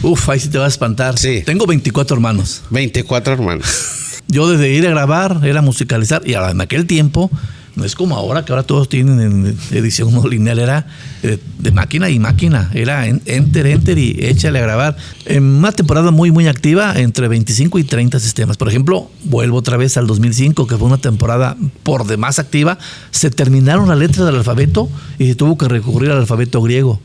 Uf, ahí sí te vas a espantar. Sí. Tengo 24 hermanos. 24 hermanos. Yo desde ir a grabar, era musicalizar, y en aquel tiempo, no es como ahora, que ahora todos tienen en edición no lineal, era de máquina y máquina, era enter y échale a grabar. En una temporada muy, muy activa, entre 25 y 30 sistemas. Por ejemplo, vuelvo otra vez al 2005, que fue una temporada por demás activa, se terminaron las letras del alfabeto y se tuvo que recurrir al alfabeto griego.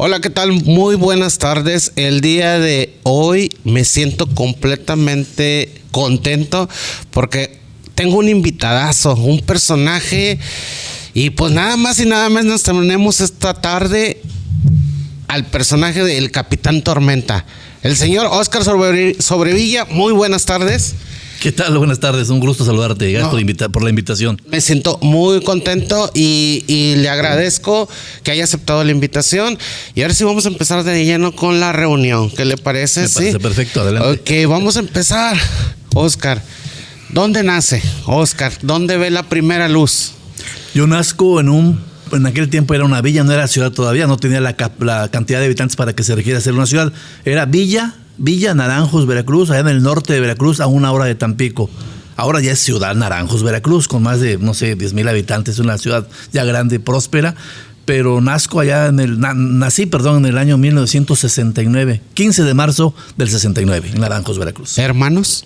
Hola, ¿qué tal? Muy buenas tardes. El día de hoy me siento completamente contento porque tengo un invitadazo, un personaje, y pues nada más y nada menos nos tenemos esta tarde al personaje del Capitán Tormenta, el señor Óscar Sobrevilla. Muy buenas tardes. ¿Qué tal? Buenas tardes, un gusto saludarte. Gracias por la invitación. Me siento muy contento y le agradezco que haya aceptado la invitación. Y ahora sí vamos a empezar de lleno con la reunión. ¿Qué le parece? Me parece perfecto, adelante. Ok, vamos a empezar. Óscar, ¿dónde nace Óscar? ¿Dónde ve la primera luz? Yo nazco en aquel tiempo era una villa, no era ciudad todavía, no tenía la cantidad de habitantes para que se requiera ser una ciudad. Era Villa Naranjos, Veracruz, allá en el norte de Veracruz, a 1 hora de Tampico. Ahora ya es Ciudad Naranjos, Veracruz, con más de, 10,000 habitantes, una ciudad ya grande, próspera. Pero nací en el año 1969, 15 de marzo del 69, en Naranjos, Veracruz. ¿Hermanos?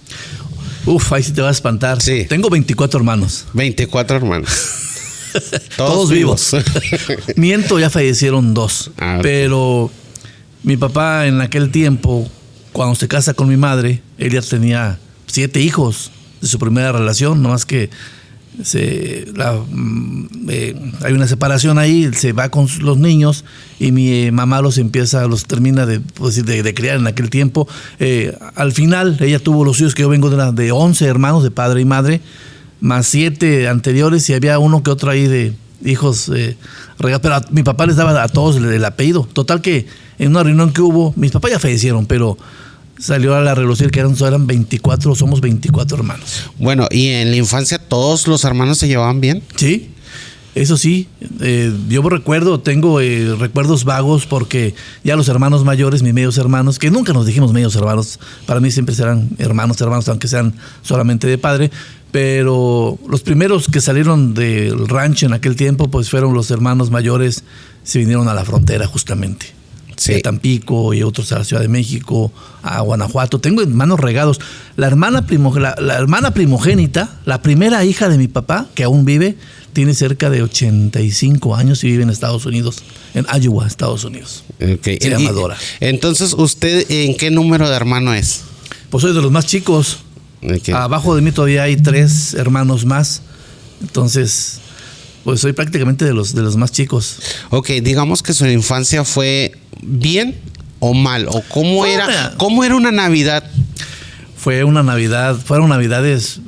Uf, ahí sí te vas a espantar. Sí. Tengo 24 hermanos. 24 hermanos. Todos vivos. Miento, ya fallecieron 2. Okay. Pero mi papá en aquel tiempo, cuando se casa con mi madre, él ya tenía 7 hijos de su primera relación, nomás que hay una separación ahí, se va con los niños y mi mamá los termina de criar en aquel tiempo. Al final ella tuvo los hijos, que yo vengo de 11 hermanos de padre y madre, más 7 anteriores, y había uno que otro ahí de hijos regados, pero mi papá les daba a todos el apellido. Total que en una reunión que hubo, mis papás ya fallecieron, pero salió a la relucir que eran 24, somos 24 hermanos. Bueno, ¿y en la infancia todos los hermanos se llevaban bien? Sí, eso sí. Yo tengo recuerdos vagos porque ya los hermanos mayores, mis medios hermanos, que nunca nos dijimos medios hermanos, para mí siempre serán hermanos, aunque sean solamente de padre, pero los primeros que salieron del rancho en aquel tiempo, pues fueron los hermanos mayores, se vinieron a la frontera justamente. Sí. De Tampico y otros a la Ciudad de México, a Guanajuato. Tengo hermanos regados. La hermana primogénita, la primera hija de mi papá, que aún vive, tiene cerca de 85 años y vive en Estados Unidos, en Iowa, Estados Unidos. Okay. Se llama Dora. Entonces, ¿usted en qué número de hermano es? Pues soy de los más chicos. Okay. Abajo de mí todavía hay 3 hermanos más. Entonces, pues soy prácticamente de los más chicos. Ok, digamos que su infancia fue bien o mal, o cómo era una Navidad. Fueron Navidades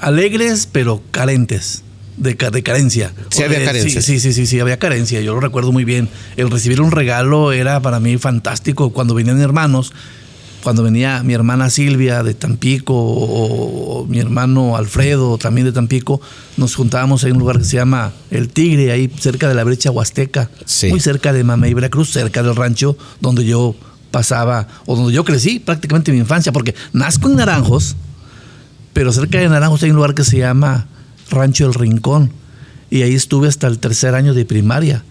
alegres, pero carentes, de carencia. Sí, había carencia. Sí, había carencia. Yo lo recuerdo muy bien. El recibir un regalo era para mí fantástico. Cuando venían hermanos, cuando venía mi hermana Silvia de Tampico o mi hermano Alfredo también de Tampico, nos juntábamos en un lugar que se llama El Tigre, ahí cerca de la brecha Huasteca, sí, muy cerca de Mamey, Veracruz, cerca del rancho donde yo pasaba, o donde yo crecí prácticamente mi infancia, porque nazco en Naranjos, pero cerca de Naranjos hay un lugar que se llama Rancho El Rincón, y ahí estuve hasta el 3er año de primaria.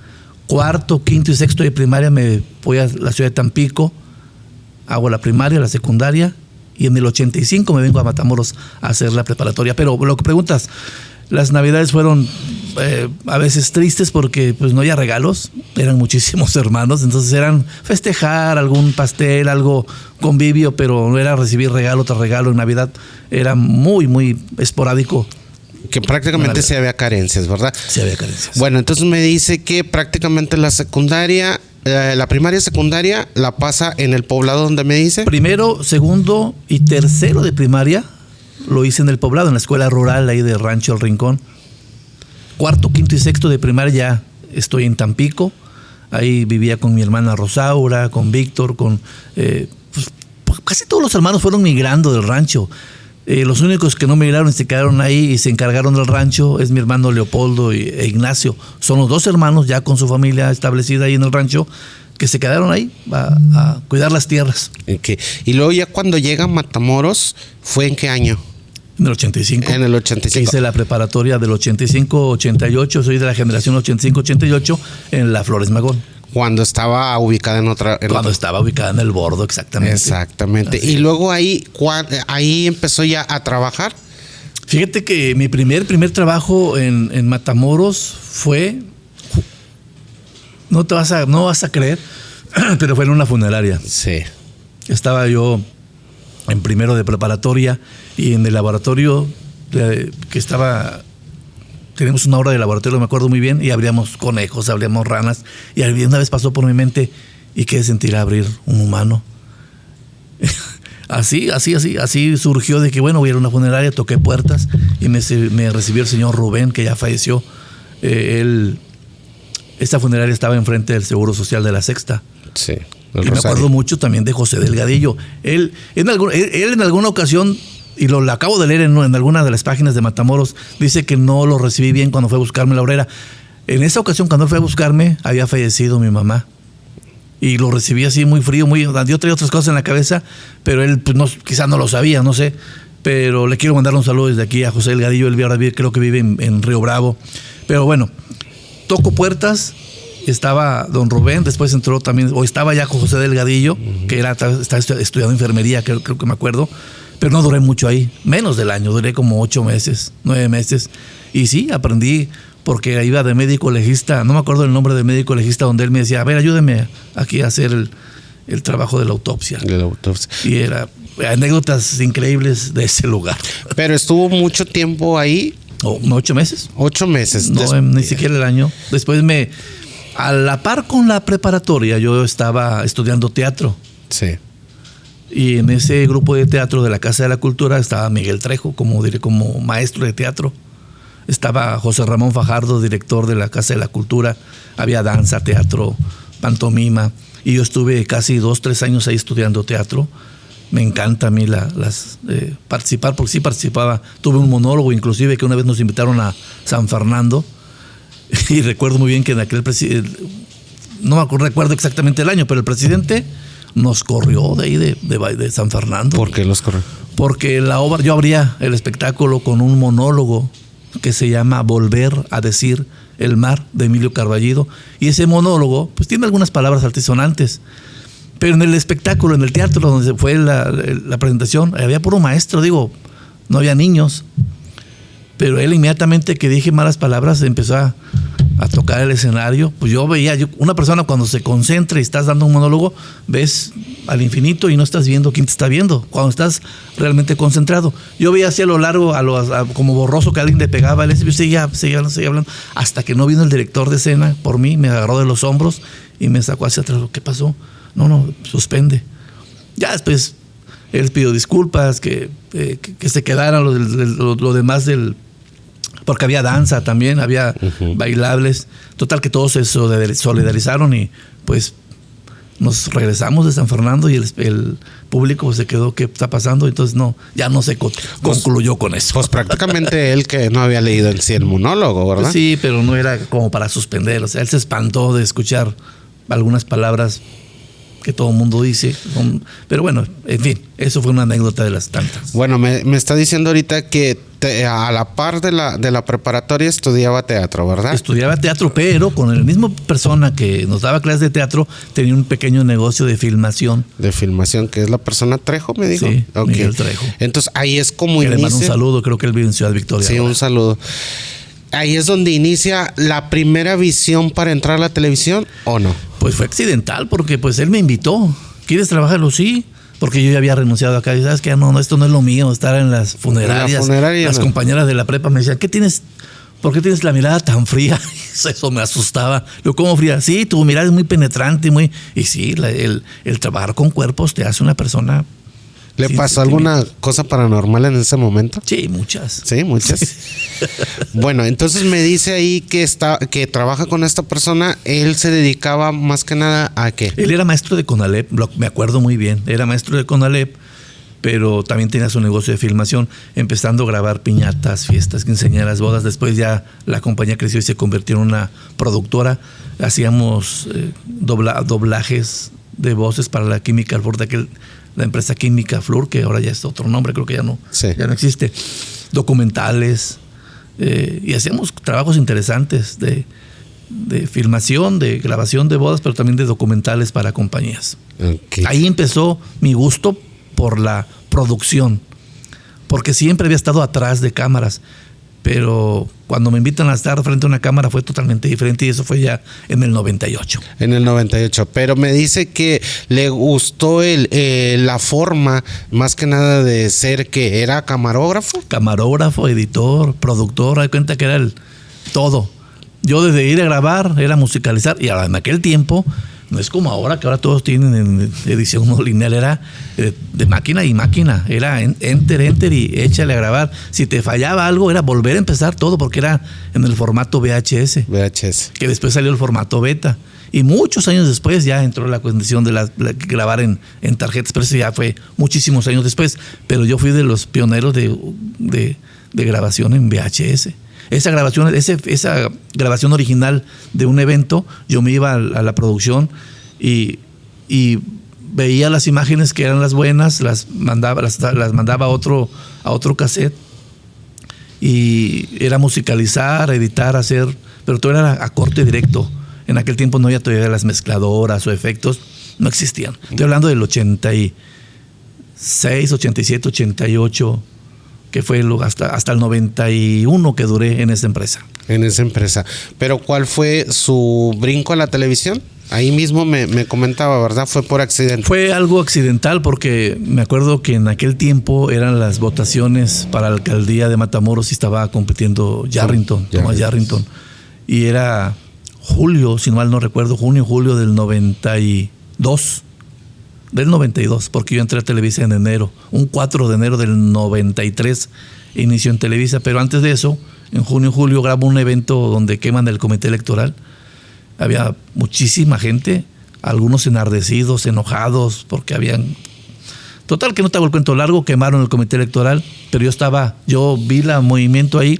4º, 5º y 6º de primaria me voy a la ciudad de Tampico, hago la primaria, la secundaria, y en el 85 me vengo a Matamoros a hacer la preparatoria. Pero lo que preguntas, las Navidades fueron a veces tristes porque pues no había regalos, eran muchísimos hermanos, entonces eran festejar, algún pastel, algo convivio, pero no era recibir regalo tras regalo. En Navidad era muy, muy esporádico. Que prácticamente sí había carencias, ¿verdad? Sí había carencias. Bueno, entonces me dice que prácticamente la secundaria, la primaria y secundaria la pasa en el poblado donde me dice. 1º, 2º y 3º de primaria lo hice en el poblado, en la escuela rural ahí de Rancho El Rincón. 4º, 5º y 6º de primaria ya estoy en Tampico. Ahí vivía con mi hermana Rosaura, con Víctor, casi todos los hermanos fueron migrando del rancho. Los únicos que no migraron y se quedaron ahí y se encargaron del rancho es mi hermano Leopoldo e Ignacio. Son los dos hermanos ya con su familia establecida ahí en el rancho que se quedaron ahí a cuidar las tierras. Okay. Y luego ya cuando llega a Matamoros, ¿fue en qué año? En el 85. En el 85. Hice la preparatoria del 85-88, soy de la generación 85-88 en la Flores Magón. Cuando estaba ubicada en otra... Cuando estaba ubicada en el Bordo, exactamente. Exactamente. Así Y luego ahí empezó ya a trabajar. Fíjate que mi primer trabajo en Matamoros fue... No vas a creer, pero fue en una funeraria. Sí. Estaba yo en primero de preparatoria y en el laboratorio que estaba... Teníamos una hora de laboratorio, me acuerdo muy bien, y abríamos conejos, abríamos ranas. Y una vez pasó por mi mente, ¿y qué sentir abrir un humano? Así surgió de que, bueno, voy a ir a una funeraria, toqué puertas y me recibió el señor Rubén, que ya falleció. Esta funeraria estaba enfrente del Seguro Social de la Sexta. Sí. Y me acuerdo mucho también de José Delgadillo. Él en alguna ocasión, y lo acabo de leer en alguna de las páginas de Matamoros, dice que no lo recibí bien cuando fue a buscarme la obrera. En esa ocasión, cuando él fue a buscarme, había fallecido mi mamá. Y lo recibí así muy frío, yo traía otras cosas en la cabeza, pero él pues quizás no lo sabía, no sé. Pero le quiero mandar un saludo desde aquí a José Delgadillo. Él ahora creo que vive en Río Bravo. Pero bueno, toco puertas. Estaba don Rubén, después entró también, o estaba ya con José Delgadillo, que estaba estudiando enfermería, creo que me acuerdo, pero no duré mucho ahí, menos del año, duré como 8 meses, 9 meses. Y sí, aprendí, porque iba de médico legista, no me acuerdo el nombre de médico legista, donde él me decía, a ver, ayúdeme aquí a hacer el trabajo de la autopsia. Y era anécdotas increíbles de ese lugar. Pero estuvo mucho tiempo ahí. 8 meses. 8 meses. No, ni siquiera el año. Después a la par con la preparatoria, yo estaba estudiando teatro. Sí. Y en ese grupo de teatro de la Casa de la Cultura estaba Miguel Trejo, como maestro de teatro. Estaba José Ramón Fajardo, director de la Casa de la Cultura. Había danza, teatro, pantomima. Y yo estuve casi 2-3 años ahí estudiando teatro. Me encanta a mí participar, porque sí participaba. Tuve un monólogo, inclusive, que una vez nos invitaron a San Fernando. Y recuerdo muy bien que en aquel no me recuerdo exactamente el año, pero el presidente nos corrió de ahí de San Fernando. ¿Por qué los corrió? Porque yo abría el espectáculo con un monólogo que se llama Volver a decir el mar, de Emilio Carballido. Y ese monólogo pues tiene algunas palabras altisonantes. Pero en el espectáculo, en el teatro donde fue la presentación, había puro maestro, no había niños. Pero él inmediatamente que dije malas palabras empezó a tocar el escenario. Pues yo veía, una persona cuando se concentra y estás dando un monólogo, ves al infinito y no estás viendo quién te está viendo, cuando estás realmente concentrado. Yo veía así a lo largo, como borroso que alguien le pegaba, yo seguía hablando, hasta que no vino el director de escena por mí, me agarró de los hombros y me sacó hacia atrás. ¿Qué pasó? No, suspende. Ya después él pidió disculpas, que se quedara lo demás porque había danza también, había bailables. Total que todos se solidarizaron y pues nos regresamos de San Fernando y el público se quedó, ¿qué está pasando? Entonces ya no se concluyó con eso. Pues prácticamente él que no había leído en sí el monólogo, ¿verdad? Pues sí, pero no era como para suspender. O sea, él se espantó de escuchar algunas palabras que todo el mundo dice, pero bueno, en fin, eso fue una anécdota de las tantas. Bueno, me está diciendo ahorita que a la par de la preparatoria estudiaba teatro, ¿verdad? Estudiaba teatro, pero con el mismo persona que nos daba clases de teatro tenía un pequeño negocio de filmación. De filmación, que es la persona Trejo, me dijo. Sí, okay. Miguel Trejo. Entonces ahí es como inicia. Le mando un saludo, creo que él vive en Ciudad Victoria. Sí, ahora. Un saludo. ¿Ahí es donde inicia la primera visión para entrar a la televisión o no? Pues fue accidental porque pues él me invitó. ¿Quieres trabajarlo? Sí. Porque yo ya había renunciado acá. Y sabes que no, esto no es lo mío, estar en las funerarias. Las compañeras de la prepa me decían, ¿por qué tienes la mirada tan fría? Eso me asustaba. Yo, ¿cómo fría? Sí, tu mirada es muy penetrante, y sí, el trabajar con cuerpos te hace una persona. ¿Le pasó alguna cosa paranormal en ese momento? Sí, muchas. Sí, muchas. Bueno, entonces me dice ahí que trabaja con esta persona. Él se dedicaba más que nada a ¿qué? Él era maestro de CONALEP, me acuerdo muy bien. Era maestro de CONALEP pero también tenía su negocio de filmación, empezando a grabar piñatas, fiestas, quinceañeras, bodas. Después ya la compañía creció y se convirtió en una productora. Hacíamos doblajes de voces para la Química Flor, la empresa Química Flor, que ahora ya es otro nombre, creo que ya no existe. Documentales, y hacíamos trabajos interesantes de filmación, de grabación de bodas, pero también de documentales para compañías. Okay. Ahí empezó mi gusto por la producción, porque siempre había estado atrás de cámaras, pero cuando me invitan a estar frente a una cámara fue totalmente diferente, y eso fue ya en el 98. En el 98, pero me dice que le gustó la forma, más que nada, de ser, que era camarógrafo. Camarógrafo, editor, productor, hay cuenta que era el todo. Yo desde ir a grabar, era musicalizar, y ahora en aquel tiempo, no es como ahora, que ahora todos tienen en edición no lineal, era de máquina y máquina, era enter y échale a grabar. Si te fallaba algo, era volver a empezar todo, porque era en el formato VHS, que después salió el formato beta. Y muchos años después ya entró la condición de grabar en tarjetas, pero eso ya fue muchísimos años después. Pero yo fui de los pioneros de grabación en VHS. Esa grabación original de un evento, yo me iba a la producción y veía las imágenes que eran las buenas, las mandaba a otro cassette, y era musicalizar, editar, hacer, pero todo era a corte directo. En aquel tiempo no había todavía las mezcladoras o efectos, no existían. Estoy hablando del 86, 87, 88, que fue hasta el 91 que duré en esa empresa. Pero ¿cuál fue su brinco a la televisión? Ahí mismo me comentaba, ¿verdad? ¿Fue por accidente? Fue algo accidental, porque me acuerdo que en aquel tiempo eran las votaciones para la alcaldía de Matamoros y estaba compitiendo Thomas Yarrington. Y era julio, si mal no recuerdo, julio del 92. Del 92, porque yo entré a Televisa en enero, un 4 de enero del 93 inició en Televisa, pero antes de eso, en junio, julio, grabo un evento donde queman el comité electoral. Había muchísima gente, algunos enardecidos, enojados, porque habían... Total, que no te hago el cuento largo, quemaron el comité electoral, pero yo vi el movimiento ahí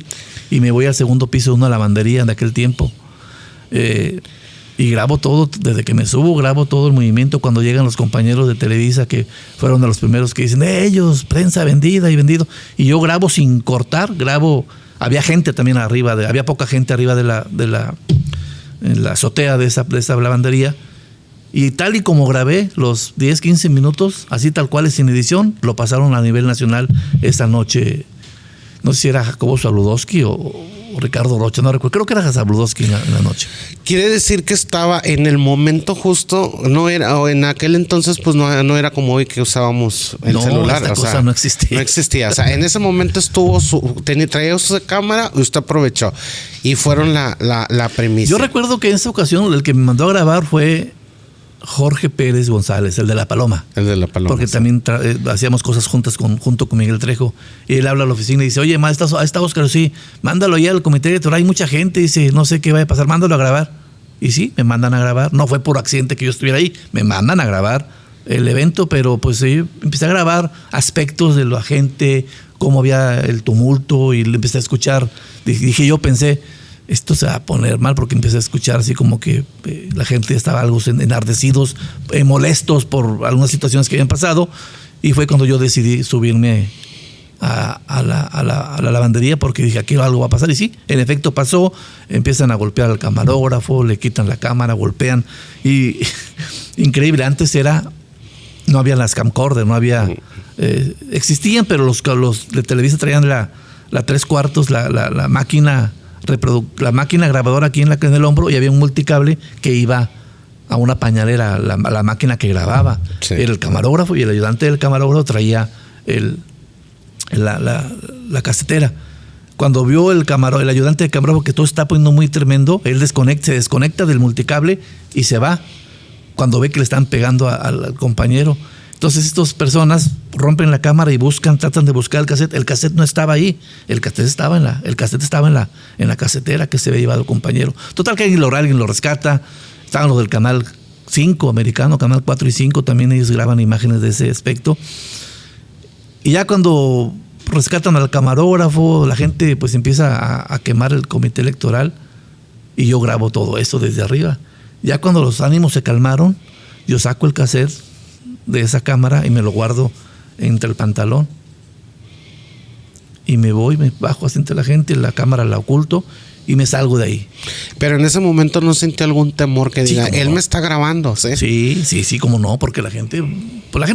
y me voy al segundo piso de una lavandería de aquel tiempo. Y grabo todo, desde que me subo, grabo todo el movimiento. Cuando llegan los compañeros de Televisa, que fueron de los primeros que dicen, ellos, prensa vendida y vendido. Y yo grabo sin cortar, había gente también arriba, había poca gente arriba en la azotea de esa lavandería. Y tal y como grabé los 10, 15 minutos, así tal cual, sin edición, lo pasaron a nivel nacional esa noche. No sé si era Jacobo Zabludowski o Ricardo Rocha, no recuerdo, creo que era Zabludowski en la noche. Quiere decir que estaba en el momento justo, no era, o en aquel entonces pues no era como hoy que usábamos el celular. Esta cosa no existía. No existía, o sea, en ese momento traía su cámara y usted aprovechó. Y fueron la premisa. Yo recuerdo que en esa ocasión el que me mandó a grabar fue Jorge Pérez González, el de La Paloma. Porque también hacíamos cosas junto con Miguel Trejo. Y él habla a la oficina y dice, oye, está Óscar, sí, mándalo ya al comité electoral, hay mucha gente, dice, no sé qué vaya a pasar, mándalo a grabar. Y sí, me mandan a grabar. No fue por accidente que yo estuviera ahí, me mandan a grabar el evento, pero pues yo empecé a grabar aspectos de la gente, cómo había el tumulto, y le empecé a escuchar. Pensé, esto se va a poner mal, porque empecé a escuchar así como que la gente estaba algo enardecidos, molestos por algunas situaciones que habían pasado, y fue cuando yo decidí subirme a la lavandería, porque dije, aquí algo va a pasar. Y sí, en efecto pasó. Empiezan a golpear al camarógrafo, le quitan la cámara, golpean, y increíble, antes no había las camcorder, no había, existían, pero los de Televisa traían la 3/4, la máquina la máquina grabadora aquí en el hombro, y había un multicable que iba a una pañalera, la máquina que grababa. Sí. Era el camarógrafo, y el ayudante del camarógrafo traía la casetera. Cuando vio el ayudante del camarógrafo que todo está poniendo muy tremendo, él se desconecta del multicable y se va cuando ve que le están pegando al compañero. Entonces estas personas rompen la cámara y tratan de buscar el cassette. El cassette no estaba ahí. El cassette estaba en la casetera que se había llevado el compañero. Total, que alguien lo rescata. Estaban los del Canal 5 americano, Canal 4 y 5, también ellos graban imágenes de ese aspecto. Y ya cuando rescatan al camarógrafo, la gente pues empieza a quemar el comité electoral y yo grabo todo eso desde arriba. Ya cuando los ánimos se calmaron, yo saco el cassette de esa cámara y me lo guardo entre el pantalón. Y me voy, me bajo así entre la gente, la cámara la oculto y me salgo de ahí. Pero en ese momento no sentí algún temor que diga, Sí, él no. me está grabando, ¿sí? Sí, cómo no, porque la gente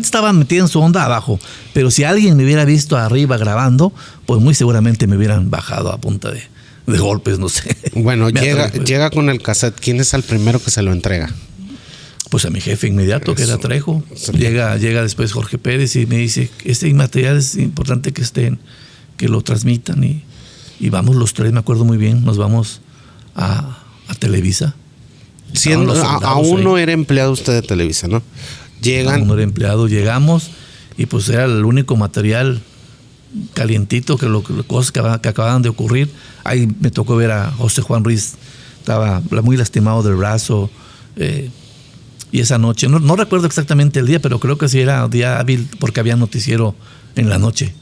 estaba metida en su onda abajo. Pero si alguien me hubiera visto arriba grabando, pues muy seguramente me hubieran bajado a punta de golpes, no sé. Bueno, Me atrevo, pues. llega con el cassette. ¿Quién es el primero que se lo entrega? Pues a mi jefe inmediato, que era Eso. Trejo. Sí. Llega después Jorge Pérez y me dice, este material es importante que lo transmitan. Y vamos los tres, me acuerdo muy bien, nos vamos a Televisa. Siendo, Estaban los soldados aún ahí. no era empleado usted de Televisa, ¿no? Llegan. Como era empleado, llegamos y pues era el único material calientito, cosas que acababan de ocurrir. Ahí me tocó ver a José Juan Ruiz, estaba muy lastimado del brazo. Y esa noche, no recuerdo exactamente el día, pero creo que sí era día hábil porque había noticiero en la noche.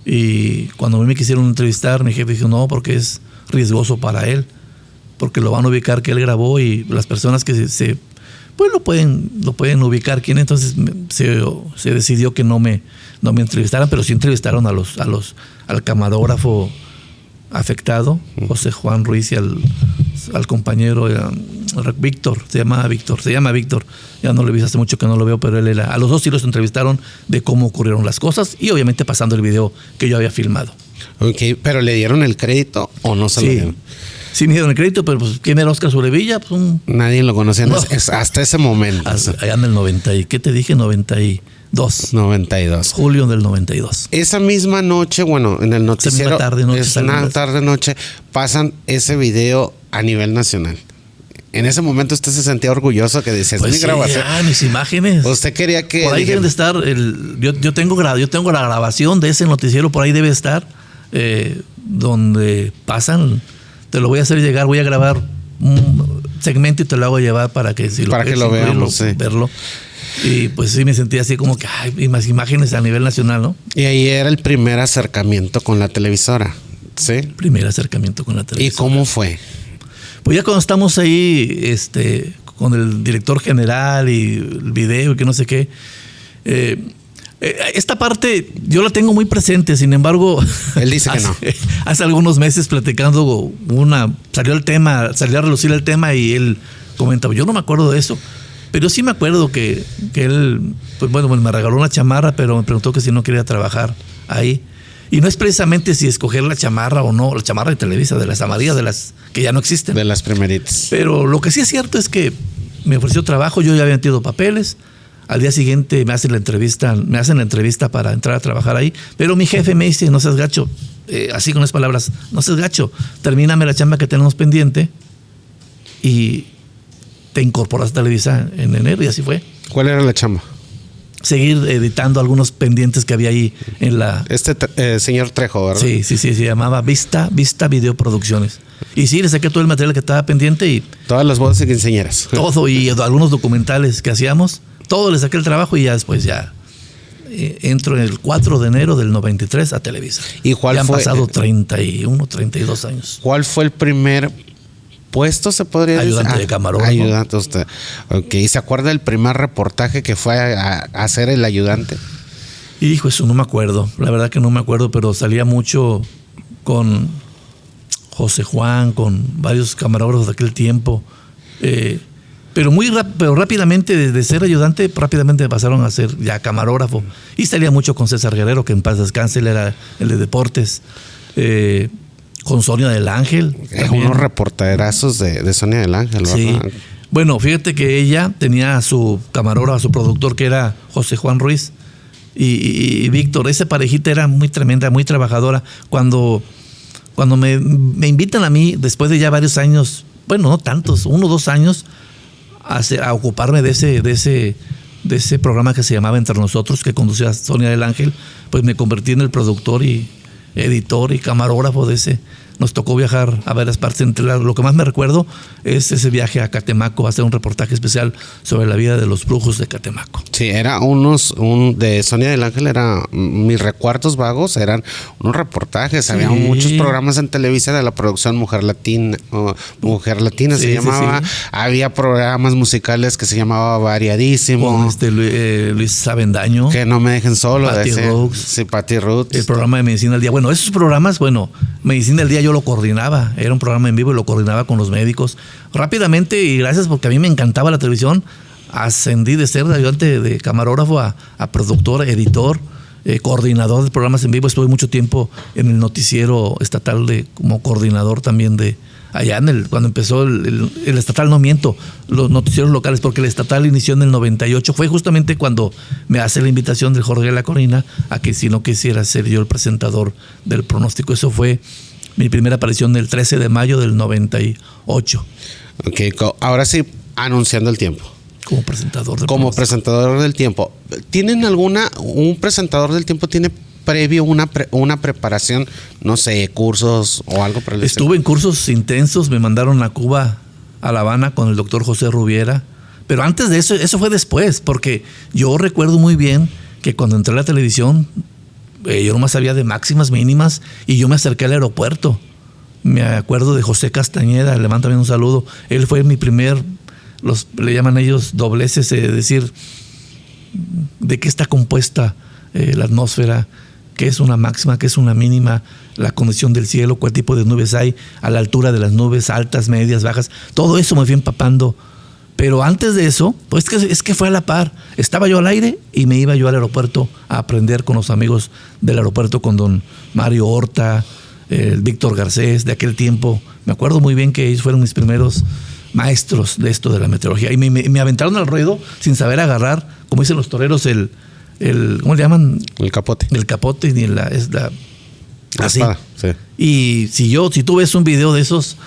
Y cuando a mí me quisieron entrevistar, mi jefe dijo, no, porque es riesgoso para él, porque lo van a ubicar que él grabó y las personas que pues lo pueden ubicar quién. Entonces se decidió que no me entrevistaran, pero sí entrevistaron al camarógrafo afectado, José Juan Ruiz, y al compañero Víctor, se llama Víctor, ya no lo vi hace mucho que no lo veo, pero él era, a los dos sí los entrevistaron de cómo ocurrieron las cosas y obviamente pasando el video que yo había filmado. Ok, pero ¿le dieron el crédito o no se lo dieron? Sí me dieron el crédito, pero pues ¿quién era Óscar Sobrevilla? Pues Nadie lo conocía No. hasta ese momento. allá en el 90 y, ¿qué te dije? 92. 92. Julio del 92. Esa misma noche, bueno, en el noticiero, misma tarde-noche, pasan ese video a nivel nacional. En ese momento usted se sentía orgulloso que decía, Pues mi grabación. mis imágenes. Usted quería que... Por ahí deben de estar, yo tengo la grabación de ese noticiero, por ahí debe estar, donde pasan, te lo voy a hacer llegar, voy a grabar un segmento y te lo hago llevar para que si lo Para que quieres lo incluirlo, veamos, sí. verlo. Y pues sí me sentí así como que, hay más imágenes a nivel nacional, ¿no? Y ahí era el primer acercamiento con la televisora, ¿sí? Primer acercamiento con la ¿Y televisión. cómo fue? Pues ya cuando estamos ahí, con el director general y el video y que no sé qué, esta parte yo la tengo muy presente, sin embargo, Él dice que no. Hace algunos meses platicando salió a relucir el tema y él comentaba, yo no me acuerdo de eso, pero sí me acuerdo que él, pues bueno, me regaló una chamarra, pero me preguntó que si no quería trabajar ahí. Y no es precisamente si escoger la chamarra o no, la chamarra de Televisa, de las amarillas, de las que ya no existen. De las primeritas. Pero lo que sí es cierto es que me ofreció trabajo, yo ya había metido papeles. Al día siguiente me hacen la entrevista para entrar a trabajar ahí. Pero mi jefe me dice, no seas gacho, así con las palabras, no seas gacho, termíname la chamba que tenemos pendiente y te incorporas a Televisa en enero, y así fue. ¿Cuál era la chamba? Seguir editando algunos pendientes que había ahí en la... Señor Trejo, ¿verdad? Sí, se llamaba Vista Videoproducciones. Y sí, le saqué todo el material que estaba pendiente y Todas las bodas y quinceañeras. todo, y algunos documentales que hacíamos, todo le saqué el trabajo y ya después entro en el 4 de enero del 93 a Televisa. ¿Y cuál ya han fue? pasado 31, 32 años. ¿Cuál fue el primer puesto, se podría decir? Ayudante de camarógrafo. Ayudante usted. Ok. ¿Y se acuerda del primer reportaje que fue a hacer el ayudante? Hijo, eso no me acuerdo. La verdad que no me acuerdo, pero salía mucho con José Juan, con varios camarógrafos de aquel tiempo. Pero rápidamente, desde ser ayudante, rápidamente me pasaron a ser ya camarógrafo. Y salía mucho con César Guerrero, que en paz descanse, él era el de deportes. Con Sonia del Ángel. Unos reporterazos de Sonia del Ángel, ¿verdad? Sí. Bueno, fíjate que ella tenía a su camarógrafo, a su productor, que era José Juan Ruiz. Y Víctor, esa parejita era muy tremenda, muy trabajadora. Cuando me invitan a mí, después de ya varios años, bueno, no tantos, 1 o 2 años, a ocuparme de ese programa que se llamaba Entre Nosotros, que conducía Sonia del Ángel, pues me convertí en el productor y editor y camarógrafo de nos tocó viajar a varias partes. Lo que más me recuerdo es ese viaje a Catemaco, a hacer un reportaje especial sobre la vida de los brujos de Catemaco. Sí, era de Sonia del Ángel, mis recuerdos vagos eran unos reportajes, sí. Había muchos programas en Televisa de la producción Mujer Latina sí, se llamaba, sí. Había programas musicales que se llamaba Variadísimo. Con Luis Avendaño. Que no me dejen solo. Patty Rooks. Sí, Patty Rooks. El programa de Medicina al Día. Bueno, esos programas, Medicina al Día yo lo coordinaba, era un programa en vivo y lo coordinaba con los médicos. Rápidamente, y gracias porque a mí me encantaba la televisión, ascendí de ser ayudante de camarógrafo a productor, editor, coordinador de programas en vivo. Estuve mucho tiempo en el noticiero estatal como coordinador también de allá cuando empezó el estatal, no miento, los noticieros locales, porque el estatal inició en el 98. Fue justamente cuando me hace la invitación del Jorge de la Colina a que si no quisiera ser yo el presentador del pronóstico. Eso fue mi primera aparición el 13 de mayo del 98. Ok, ahora sí, anunciando el tiempo. Como presentador del Como presentador del tiempo. ¿Tienen un presentador del tiempo tiene previo una preparación, no sé, cursos o algo por el estilo? Estuve en cursos intensos, me mandaron a Cuba, a La Habana, con el doctor José Rubiera. Pero antes de eso fue después, porque yo recuerdo muy bien que cuando entré a la televisión, yo nomás sabía de máximas, mínimas, y yo me acerqué al aeropuerto. Me acuerdo de José Castañeda, le mando también un saludo. Él fue mi primer, le llaman ellos dobleces, decir de qué está compuesta la atmósfera, qué es una máxima, qué es una mínima, la condición del cielo, cuál tipo de nubes hay, a la altura de las nubes, altas, medias, bajas. Todo eso me fui empapando. Pero antes de eso, pues es que fue a la par. Estaba yo al aire y me iba yo al aeropuerto a aprender con los amigos del aeropuerto, con don Mario Horta, Víctor Garcés, de aquel tiempo. Me acuerdo muy bien que ellos fueron mis primeros maestros de esto de la meteorología. Y me aventaron al ruedo sin saber agarrar, como dicen los toreros, ¿cómo le llaman? El capote. El capote, ni la así. Espada, sí. Y si tú ves un video de esos,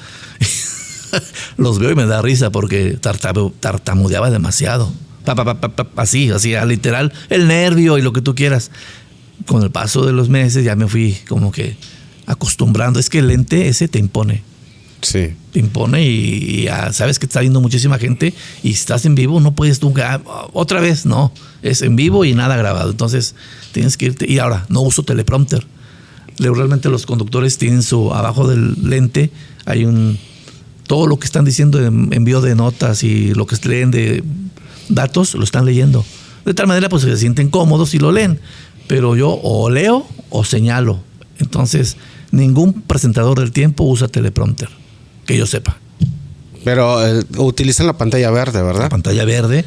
los veo y me da risa porque tartamudeaba demasiado. Así, literal, el nervio y lo que tú quieras. Con el paso de los meses ya me fui como que acostumbrando. Es que el lente ese te impone. Sí. Te impone y ya sabes que está viendo muchísima gente y si estás en vivo no puedes tú, otra vez, no. Es en vivo y nada grabado. Entonces tienes que irte. Y ahora, no uso teleprompter. Realmente los conductores tienen abajo del lente hay todo lo que están diciendo en envío de notas y lo que leen de datos, lo están leyendo. De tal manera, pues se sienten cómodos y lo leen. Pero yo o leo o señalo. Entonces, ningún presentador del tiempo usa teleprompter, que yo sepa. Pero utilizan la pantalla verde, ¿verdad? La pantalla verde.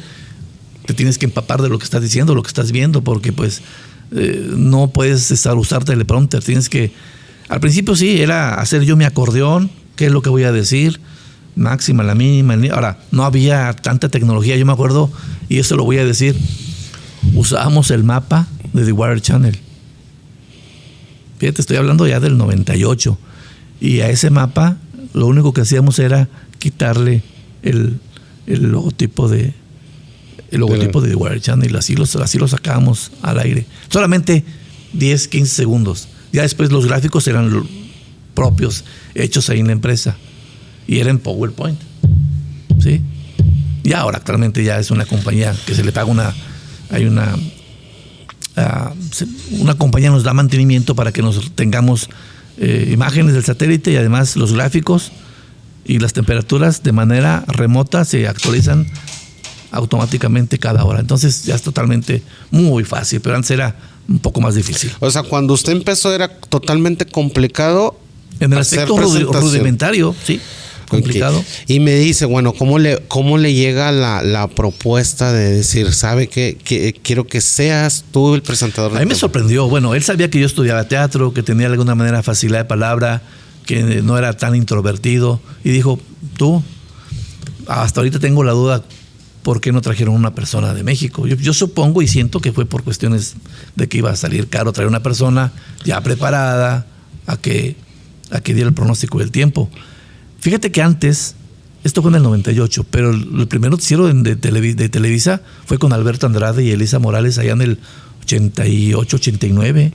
Te tienes que empapar de lo que estás diciendo, lo que estás viendo, porque pues no puedes usar teleprompter. Tienes que... Al principio sí, era hacer yo mi acordeón, qué es lo que voy a decir, máxima, la mínima. Ahora, no había tanta tecnología, yo me acuerdo, y eso lo voy a decir, usábamos el mapa de The Weather Channel. Fíjate, estoy hablando ya del 98. Y a ese mapa, lo único que hacíamos era quitarle el logotipo de The Weather Channel. Así lo sacábamos al aire. Solamente 10, 15 segundos. Ya después los gráficos eran propios, hechos ahí en la empresa. Y era en PowerPoint. ¿Sí? Y ahora actualmente ya es una compañía que se le paga una compañía nos da mantenimiento para que nos tengamos imágenes del satélite y además los gráficos y las temperaturas de manera remota se actualizan automáticamente cada hora. Entonces ya es totalmente muy fácil, pero antes era un poco más difícil. O sea, cuando usted empezó era totalmente complicado. En el aspecto rudimentario, sí. Complicado. Okay. Y me dice, bueno, ¿cómo le llega la propuesta de decir, sabe que quiero que seas tú el presentador? A mí me sorprendió. Bueno, él sabía que yo estudiaba teatro, que tenía de alguna manera facilidad de palabra, que no era tan introvertido. Y dijo, tú, hasta ahorita tengo la duda, ¿por qué no trajeron una persona de México? Yo supongo y siento que fue por cuestiones de que iba a salir caro traer una persona ya preparada a que diera el pronóstico del tiempo. Fíjate que antes, esto fue en el 98, pero el primer noticiero de Televisa fue con Alberto Andrade y Elisa Morales allá en el 88, 89.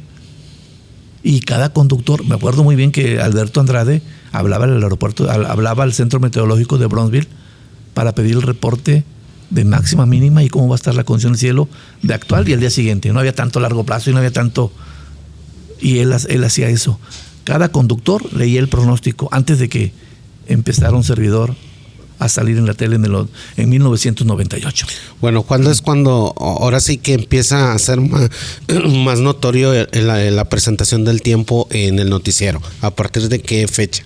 Y cada conductor, me acuerdo muy bien que Alberto Andrade hablaba al aeropuerto, hablaba al centro meteorológico de Brownsville para pedir el reporte de máxima, mínima y cómo va a estar la condición del cielo de actual y al día siguiente. No había tanto largo plazo y no había tanto... Y él hacía eso. Cada conductor leía el pronóstico antes de que empezara un servidor a salir en la tele en 1998. Bueno, ¿cuándo es cuando ahora sí que empieza a ser más notorio en la presentación del tiempo en el noticiero? ¿A partir de qué fecha?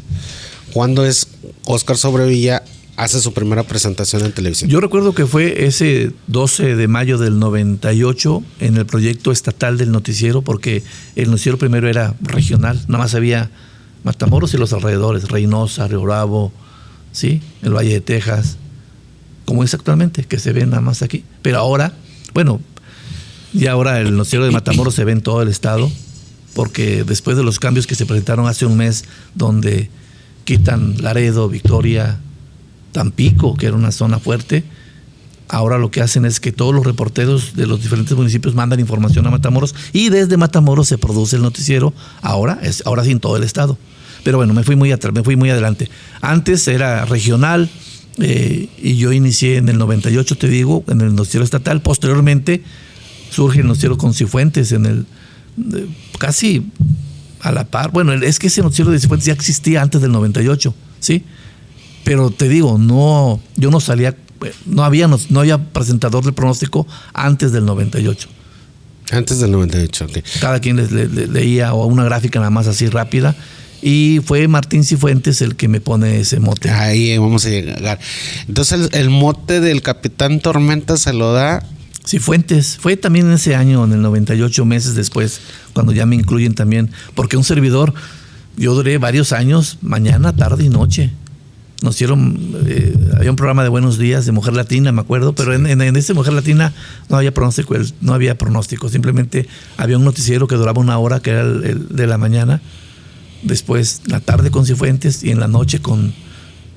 ¿Cuándo es Óscar Sobrevilla hace su primera presentación en televisión? Yo recuerdo que fue ese 12 de mayo del 98 en el proyecto estatal del noticiero, porque el noticiero primero era regional, nada más había Matamoros y los alrededores, Reynosa, Río Bravo, ¿sí? El Valle de Texas, como es actualmente, que se ve nada más aquí. Pero ahora, bueno, ya ahora el noticiero de Matamoros se ve en todo el estado, porque después de los cambios que se presentaron hace un mes, donde quitan Laredo, Victoria, Tampico, que era una zona fuerte, ahora lo que hacen es que todos los reporteros de los diferentes municipios mandan información a Matamoros y desde Matamoros se produce el noticiero, ahora sí en todo el estado. Pero bueno, me fui muy adelante. Antes era regional y yo inicié en el 98, te digo, en el noticiero estatal. Posteriormente surge el noticiero con Cifuentes casi a la par. Bueno, es que ese noticiero de Cifuentes ya existía antes del 98, ¿sí? Pero te digo, yo no salía, no había presentador de pronóstico antes del 98. Antes del 98, ok. Cada quien leía o una gráfica nada más así rápida. Y fue Martín Cifuentes el que me pone ese mote. Ahí vamos a llegar. Entonces el mote del Capitán Tormenta se lo da Cifuentes. Fue también en ese año, en el 98, meses después, cuando ya me incluyen también. Porque un servidor, yo duré varios años, mañana, tarde y noche. Nos hicieron, había un programa de Buenos Días de Mujer Latina, me acuerdo, pero en ese Mujer Latina no había pronóstico, simplemente había un noticiero que duraba 1 hora, que era el de la mañana. Después, la tarde con Cifuentes y en la noche con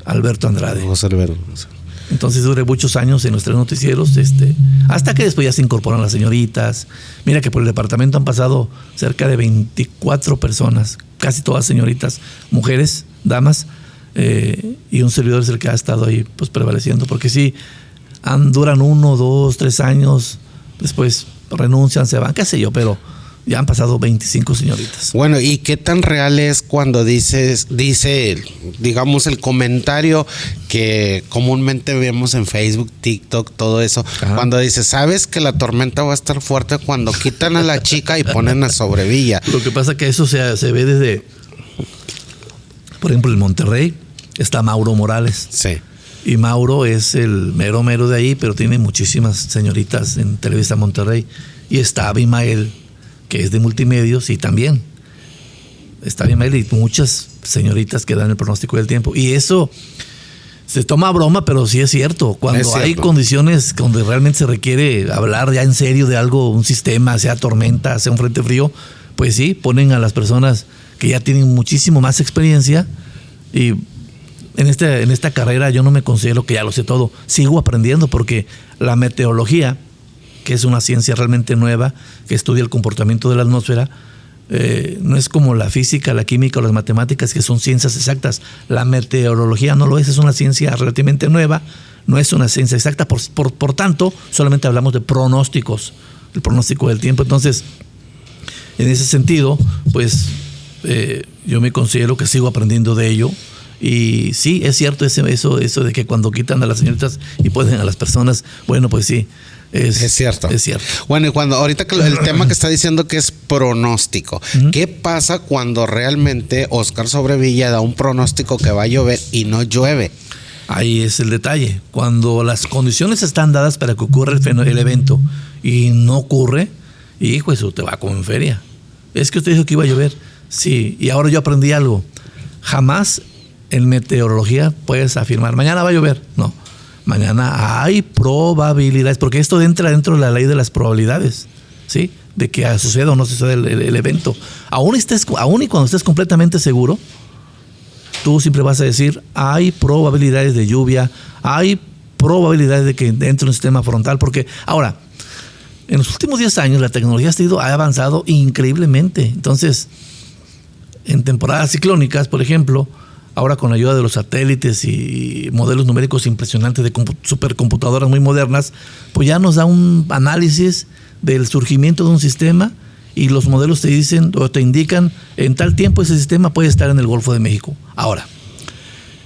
Alberto Andrade. José Alberto. Entonces duré muchos años en los 3 noticieros, hasta que después ya se incorporan las señoritas. Mira que por el departamento han pasado cerca de 24 personas, casi todas señoritas, mujeres, damas, y un servidor es el que ha estado ahí pues prevaleciendo, porque sí, duran 1, 2, 3 años, después renuncian, se van, qué sé yo, pero ya han pasado 25 señoritas. Bueno, ¿y qué tan real es cuando dice, digamos, el comentario que comúnmente vemos en Facebook, TikTok, todo eso? Ajá. Cuando dice, ¿sabes que la tormenta va a estar fuerte cuando quitan a la chica y ponen a Sobrevilla? Lo que pasa es que eso se ve desde, por ejemplo, en Monterrey está Mauro Morales. Sí. Y Mauro es el mero de ahí, pero tiene muchísimas señoritas en Televisa Monterrey. Y está Abimael, que es de Multimedios, y también está bien y muchas señoritas que dan el pronóstico del tiempo. Y eso se toma a broma, pero sí es cierto. Cuando hay condiciones donde realmente se requiere hablar ya en serio de algo, un sistema, sea tormenta, sea un frente frío, pues sí, ponen a las personas que ya tienen muchísimo más experiencia. Y en esta carrera yo no me considero que ya lo sé todo. Sigo aprendiendo porque la meteorología, que es una ciencia realmente nueva, que estudia el comportamiento de la atmósfera, no es como la física, la química o las matemáticas, que son ciencias exactas. La meteorología no lo es una ciencia relativamente nueva, no es una ciencia exacta, por tanto, solamente hablamos de pronósticos, el pronóstico del tiempo. Entonces, en ese sentido, pues yo me considero que sigo aprendiendo de ello. Y sí, es cierto eso de que cuando quitan a las señoritas y ponen a las personas, bueno, pues sí. Es cierto. Es cierto. Bueno, y cuando ahorita que el tema que está diciendo que es pronóstico, ¿qué pasa cuando realmente Óscar Sobrevilla da un pronóstico que va a llover y no llueve? Ahí es el detalle. Cuando las condiciones están dadas para que ocurra el evento y no ocurre, hijo, eso te va como en feria. Es que usted dijo que iba a llover. Sí, y ahora yo aprendí algo. Jamás en meteorología puedes afirmar, mañana va a llover. No. Mañana hay probabilidades, porque esto entra dentro de la ley de las probabilidades, ¿sí? De que suceda o no suceda el evento. Aún y cuando estés completamente seguro, tú siempre vas a decir, hay probabilidades de lluvia, hay probabilidades de que entre un sistema frontal, porque ahora, en los últimos 10 años la tecnología ha avanzado increíblemente. Entonces, en temporadas ciclónicas, por ejemplo, ahora con la ayuda de los satélites y modelos numéricos impresionantes de supercomputadoras muy modernas, pues ya nos da un análisis del surgimiento de un sistema y los modelos te dicen o te indican en tal tiempo ese sistema puede estar en el Golfo de México. Ahora,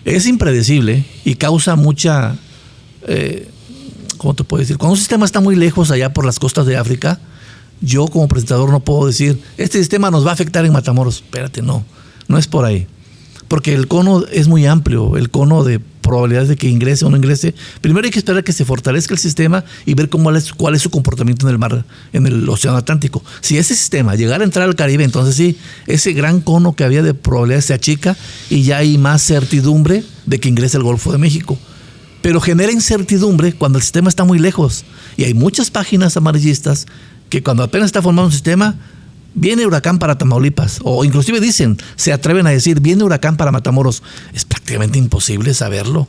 es impredecible y causa mucha, ¿cómo te puedo decir? Cuando un sistema está muy lejos allá por las costas de África, yo como presentador no puedo decir, este sistema nos va a afectar en Matamoros. Espérate, no es por ahí. Porque el cono es muy amplio, el cono de probabilidades de que ingrese o no ingrese. Primero hay que esperar que se fortalezca el sistema y ver cuál es su comportamiento en el mar, en el océano Atlántico. Si ese sistema llegara a entrar al Caribe, entonces sí, ese gran cono que había de probabilidades se achica y ya hay más certidumbre de que ingrese al Golfo de México. Pero genera incertidumbre cuando el sistema está muy lejos. Y hay muchas páginas amarillistas que cuando apenas está formado un sistema, viene huracán para Tamaulipas, o inclusive dicen, se atreven a decir, viene huracán para Matamoros. Es prácticamente imposible saberlo.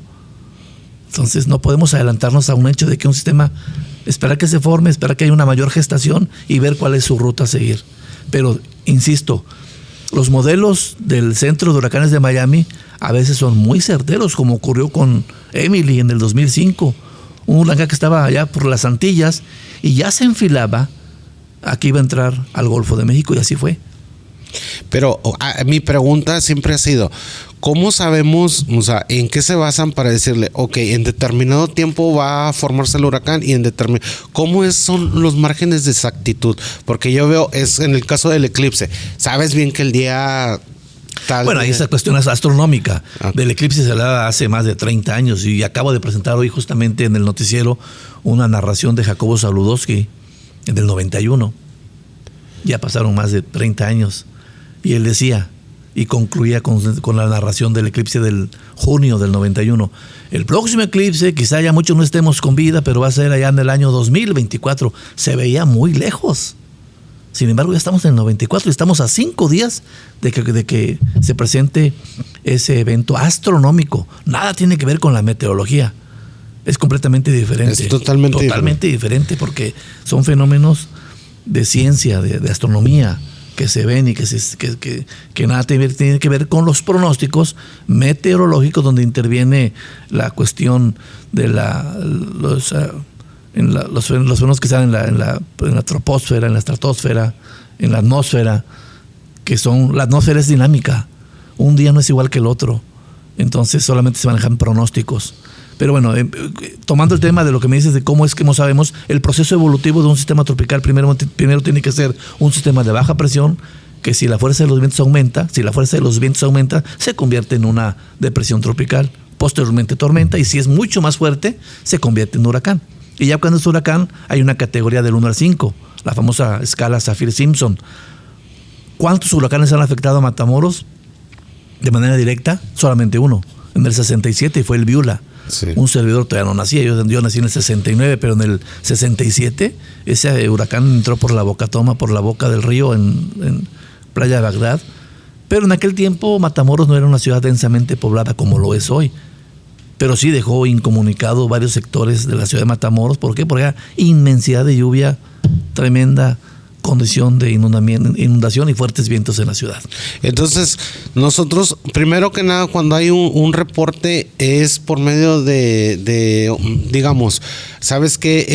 Entonces no podemos adelantarnos a un hecho de que un sistema, esperar que se forme, esperar que haya una mayor gestación y ver cuál es su ruta a seguir. Pero, insisto, los modelos del Centro de Huracanes de Miami a veces son muy certeros, como ocurrió con Emily en el 2005, un huracán que estaba allá por las Antillas y ya se enfilaba aquí iba a entrar al Golfo de México y así fue. Pero mi pregunta siempre ha sido, ¿cómo sabemos, o sea, en qué se basan para decirle, ok, en determinado tiempo va a formarse el huracán y en determinado... ¿Cómo son los márgenes de exactitud? Porque yo veo, es en el caso del eclipse, sabes bien que el día... Bueno, ahí esa cuestión es astronómica. Del eclipse se hablaba hace más de 30 años y acabo de presentar hoy justamente en el noticiero una narración de Jacobo Zabludowski en el 91. Ya pasaron más de 30 años. Y él decía, y concluía con la narración del eclipse del junio del 91. El próximo eclipse, quizá ya muchos no estemos con vida, pero va a ser allá en el año 2024. Se veía muy lejos. Sin embargo, ya estamos en el 94 y estamos a 5 días de que se presente ese evento astronómico. Nada tiene que ver con la meteorología. Es completamente diferente. Es totalmente diferente porque son fenómenos de ciencia, de astronomía, que se ven y que nada tiene que ver con los pronósticos meteorológicos, donde interviene la cuestión de los fenómenos que están en la troposfera, en la estratosfera, en la atmósfera, la atmósfera es dinámica. Un día no es igual que el otro. Entonces solamente se manejan pronósticos. Pero bueno, tomando el tema de lo que me dices de cómo es que no sabemos, el proceso evolutivo de un sistema tropical primero tiene que ser un sistema de baja presión, que si la fuerza de los vientos aumenta, se convierte en una depresión tropical, posteriormente tormenta, y si es mucho más fuerte, se convierte en huracán. Y ya cuando es huracán, hay una categoría del 1 al 5, la famosa escala Saffir-Simpson. ¿Cuántos huracanes han afectado a Matamoros de manera directa? Solamente uno, en el 67, y fue el Viula. Sí. Un servidor todavía no nacía, yo nací en el 69, pero en el 67 ese huracán entró por la Boca Toma, por la boca del río en Playa de Bagdad. Pero en aquel tiempo Matamoros no era una ciudad densamente poblada como lo es hoy, pero sí dejó incomunicado varios sectores de la ciudad de Matamoros. ¿Por qué? Porque había inmensidad de lluvia, tremenda condición de inundación y fuertes vientos en la ciudad. Entonces, nosotros, primero que nada, cuando hay un reporte, es por medio de digamos, sabes que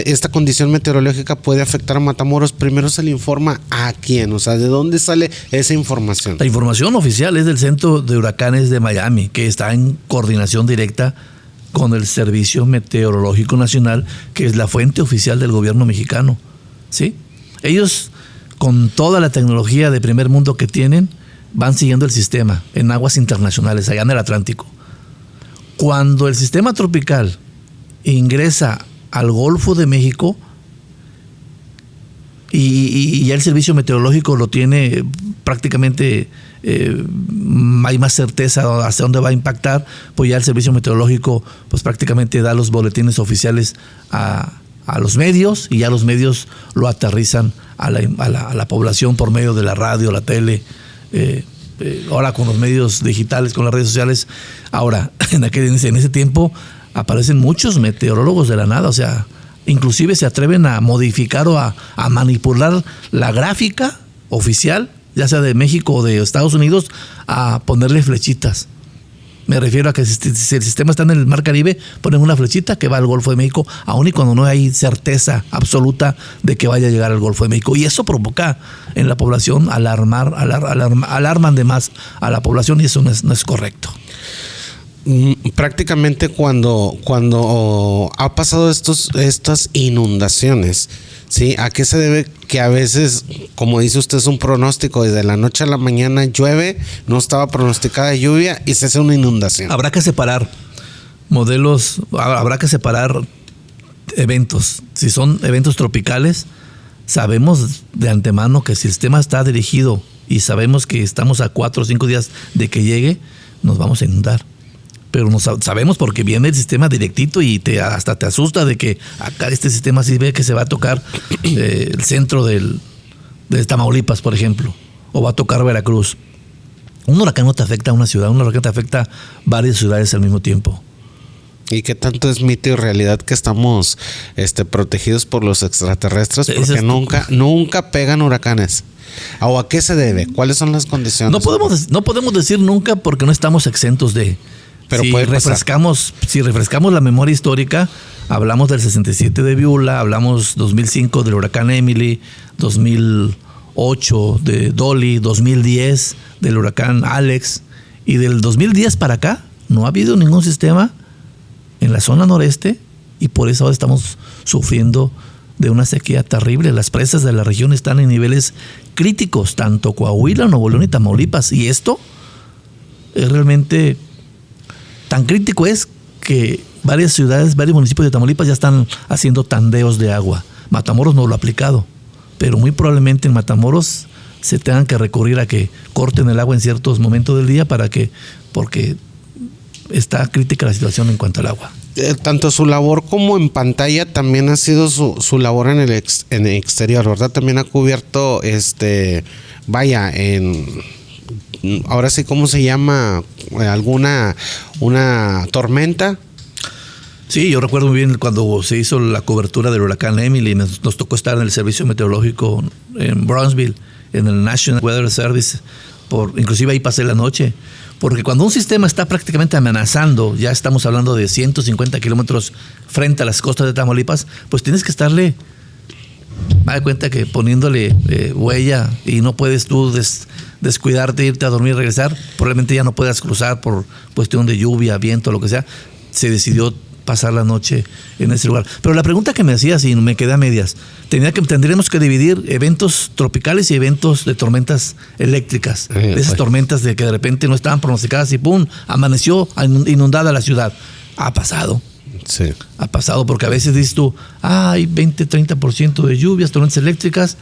esta condición meteorológica puede afectar a Matamoros, primero se le informa a quién, o sea, ¿de dónde sale esa información? La información oficial es del Centro de Huracanes de Miami, que está en coordinación directa con el Servicio Meteorológico Nacional, que es la fuente oficial del gobierno mexicano, ¿sí? Ellos, con toda la tecnología de primer mundo que tienen, van siguiendo el sistema en aguas internacionales, allá en el Atlántico. Cuando el sistema tropical ingresa al Golfo de México y ya el servicio meteorológico lo tiene prácticamente, hay más certeza hacia dónde va a impactar, pues ya el servicio meteorológico pues prácticamente da los boletines oficiales a los medios, y ya los medios lo aterrizan a la población por medio de la radio, la tele, ahora con los medios digitales, con las redes sociales. Ahora, en ese tiempo aparecen muchos meteorólogos de la nada, o sea, inclusive se atreven a modificar o a manipular la gráfica oficial ya sea de México o de Estados Unidos, a ponerle flechitas. Me refiero a que si el sistema está en el Mar Caribe, ponen una flechita que va al Golfo de México, aun y cuando no hay certeza absoluta de que vaya a llegar al Golfo de México. Y eso provoca en la población alarman de más a la población, y eso no es correcto. Prácticamente cuando ha pasado estas inundaciones, ¿sí? ¿A qué se debe que a veces, como dice usted, es un pronóstico, desde la noche a la mañana llueve, no estaba pronosticada lluvia y se hace una inundación? Habrá que separar modelos, habrá que separar eventos. Si son eventos tropicales, sabemos de antemano que si el sistema está dirigido y sabemos que estamos a 4 o 5 días de que llegue, nos vamos a inundar. Pero no sabemos porque viene el sistema directito y hasta te asusta de que acá este sistema sí ve que se va a tocar el centro de Tamaulipas, por ejemplo, o va a tocar Veracruz. Un huracán no te afecta a una ciudad, un huracán te afecta a varias ciudades al mismo tiempo. ¿Y qué tanto es mito y realidad que estamos protegidos por los extraterrestres? Porque nunca pegan huracanes. ¿O a qué se debe? ¿Cuáles son las condiciones? No podemos decir nunca porque no estamos exentos de... Pero si refrescamos la memoria histórica, hablamos del 67 de Viula, hablamos 2005 del huracán Emily, 2008 de Dolly, 2010 del huracán Alex, y del 2010 para acá no ha habido ningún sistema en la zona noreste, y por eso ahora estamos sufriendo de una sequía terrible. Las presas de la región están en niveles críticos, tanto Coahuila, Nuevo León y Tamaulipas, y esto es realmente... Tan crítico es que varias ciudades, varios municipios de Tamaulipas ya están haciendo tandeos de agua. Matamoros no lo ha aplicado, pero muy probablemente en Matamoros se tengan que recurrir a que corten el agua en ciertos momentos del día porque está crítica la situación en cuanto al agua. Tanto su labor como en pantalla también ha sido su labor en el exterior, ¿verdad? También ha cubierto ahora sí, ¿cómo se llama? ¿Una tormenta? Sí, yo recuerdo muy bien cuando se hizo la cobertura del huracán Emily. Nos tocó estar en el servicio meteorológico en Brownsville, en el National Weather Service. Inclusive ahí pasé la noche. Porque cuando un sistema está prácticamente amenazando, ya estamos hablando de 150 kilómetros frente a las costas de Tamaulipas, pues tienes que estarle... Me da cuenta que poniéndole huella, y no puedes tú descuidarte, irte a dormir y regresar, probablemente ya no puedas cruzar por cuestión de lluvia, viento, lo que sea. Se decidió pasar la noche en ese lugar. Pero la pregunta que me hacías, y me quedé a medias, tendríamos que dividir eventos tropicales y eventos de tormentas eléctricas. De esas tormentas de que de repente no estaban pronosticadas y ¡pum!, amaneció inundada la ciudad. Ha pasado. Sí. Ha pasado, porque a veces dices tú, hay 20-30% de lluvias, tormentas eléctricas,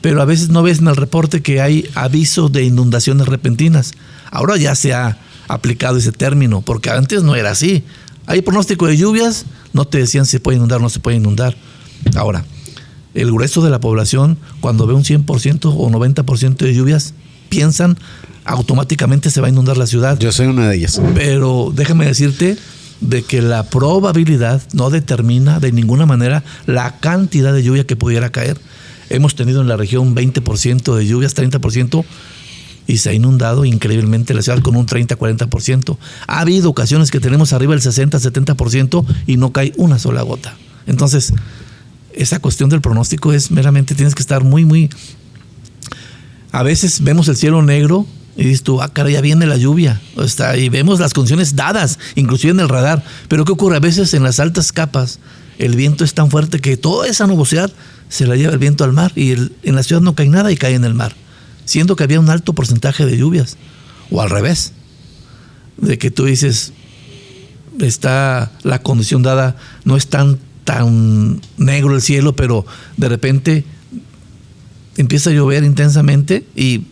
pero a veces no ves en el reporte que hay aviso de inundaciones repentinas. Ahora ya se ha aplicado ese término, porque antes no era así. Hay pronóstico de lluvias, no te decían si se puede inundar o no se puede inundar. Ahora, el grueso de la población, cuando ve un 100% o 90% de lluvias, piensan automáticamente se va a inundar la ciudad. Yo soy una de ellas. Pero déjame decirte de que la probabilidad no determina de ninguna manera la cantidad de lluvia que pudiera caer. Hemos tenido en la región 20% de lluvias, 30%, y se ha inundado increíblemente la ciudad con un 30-40%. Ha habido ocasiones que tenemos arriba del 60-70% y no cae una sola gota. Entonces, esa cuestión del pronóstico es meramente, tienes que estar muy... A veces vemos el cielo negro y dices tú, caray, ya viene la lluvia. Y vemos las condiciones dadas, inclusive en el radar. Pero ¿qué ocurre? A veces en las altas capas el viento es tan fuerte que toda esa nubosidad se la lleva el viento al mar, y en la ciudad no cae nada y cae en el mar, siendo que había un alto porcentaje de lluvias. O al revés, de que tú dices, está la condición dada, no es tan negro el cielo, pero de repente empieza a llover intensamente y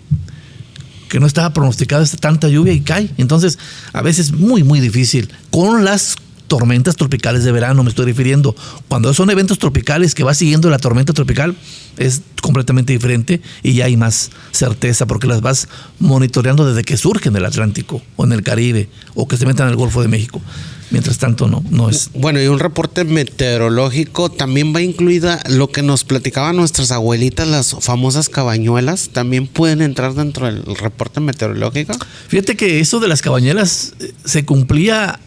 que no estaba pronosticada tanta lluvia y cae. Entonces, a veces muy difícil. Con las tormentas tropicales de verano me estoy refiriendo. Cuando son eventos tropicales que va siguiendo la tormenta tropical, es completamente diferente y ya hay más certeza porque las vas monitoreando desde que surgen del Atlántico o en el Caribe o que se metan en el Golfo de México. Mientras tanto, no es. Bueno, y un reporte meteorológico también va incluida lo que nos platicaban nuestras abuelitas, las famosas cabañuelas, también pueden entrar dentro del reporte meteorológico. Fíjate que eso de las cabañuelas se cumplía.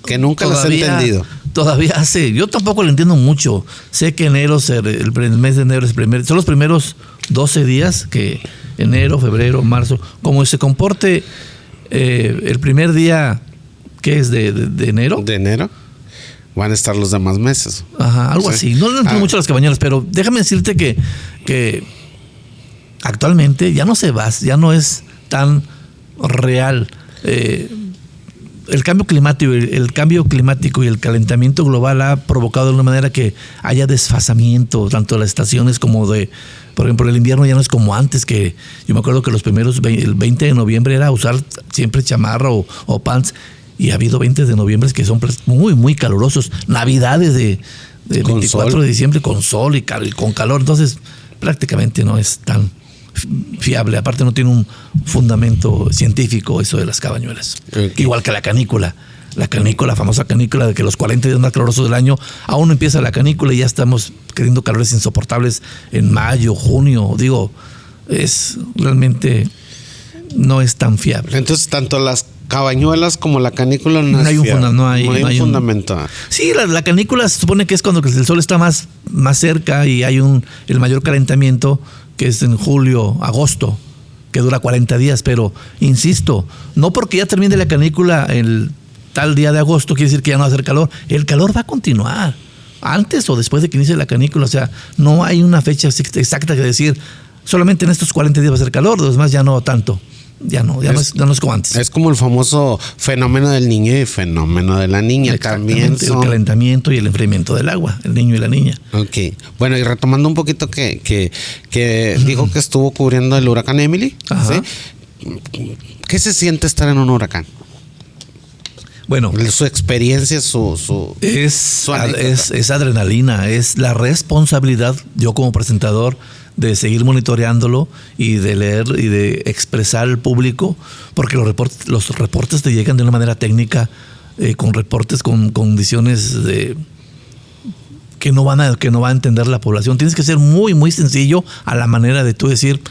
Que nunca las he entendido. Todavía yo tampoco lo entiendo mucho. Sé que el mes de enero son los primeros 12 días, que enero, febrero, marzo, como se comporte el primer día, ¿qué es? ¿De enero? De enero. Van a estar los demás meses. Ajá, algo así. No entiendo mucho las cabañuelas, pero déjame decirte que actualmente ya no es tan real. El cambio climático y el calentamiento global ha provocado de una manera que haya desfasamiento tanto de las estaciones como por ejemplo, el invierno ya no es como antes, que yo me acuerdo que el 20 de noviembre era usar siempre chamarra o pants, y ha habido 20 de noviembre que son muy, muy calurosos. Navidades de 24 de diciembre con sol y con calor, entonces prácticamente no es tan fiable. Aparte no tiene un fundamento científico eso de las cabañuelas. Okay. Igual que la canícula. La famosa canícula de que los 40 días más calurosos del año, aún no empieza la canícula y ya estamos teniendo calores insoportables en mayo, junio. Digo, realmente no es tan fiable. Entonces, tanto las cabañuelas como la canícula no hay un fundamento. Sí, la canícula se supone que es cuando el sol está más cerca y hay el mayor calentamiento, que es en julio, agosto, que dura 40 días, pero insisto, no porque ya termine la canícula el tal día de agosto quiere decir que ya no va a hacer calor. El calor va a continuar antes o después de que inicie la canícula. O sea, no hay una fecha exacta que decir solamente en estos 40 días va a hacer calor, los demás ya no tanto. Ya no es como antes. Es como el famoso fenómeno del niño y fenómeno de la niña. También el calentamiento y el enfriamiento del agua, el niño y la niña. Ok. Bueno, y retomando un poquito que dijo que estuvo cubriendo el huracán Emily. ¿Sí? ¿Qué se siente estar en un huracán? Bueno, su experiencia, es adrenalina, es la responsabilidad, yo como presentador, de seguir monitoreándolo y de leer y de expresar al público, porque los reportes te llegan de una manera técnica, con reportes con condiciones que no va a entender la población. Tienes que ser muy, muy sencillo a la manera de tú decir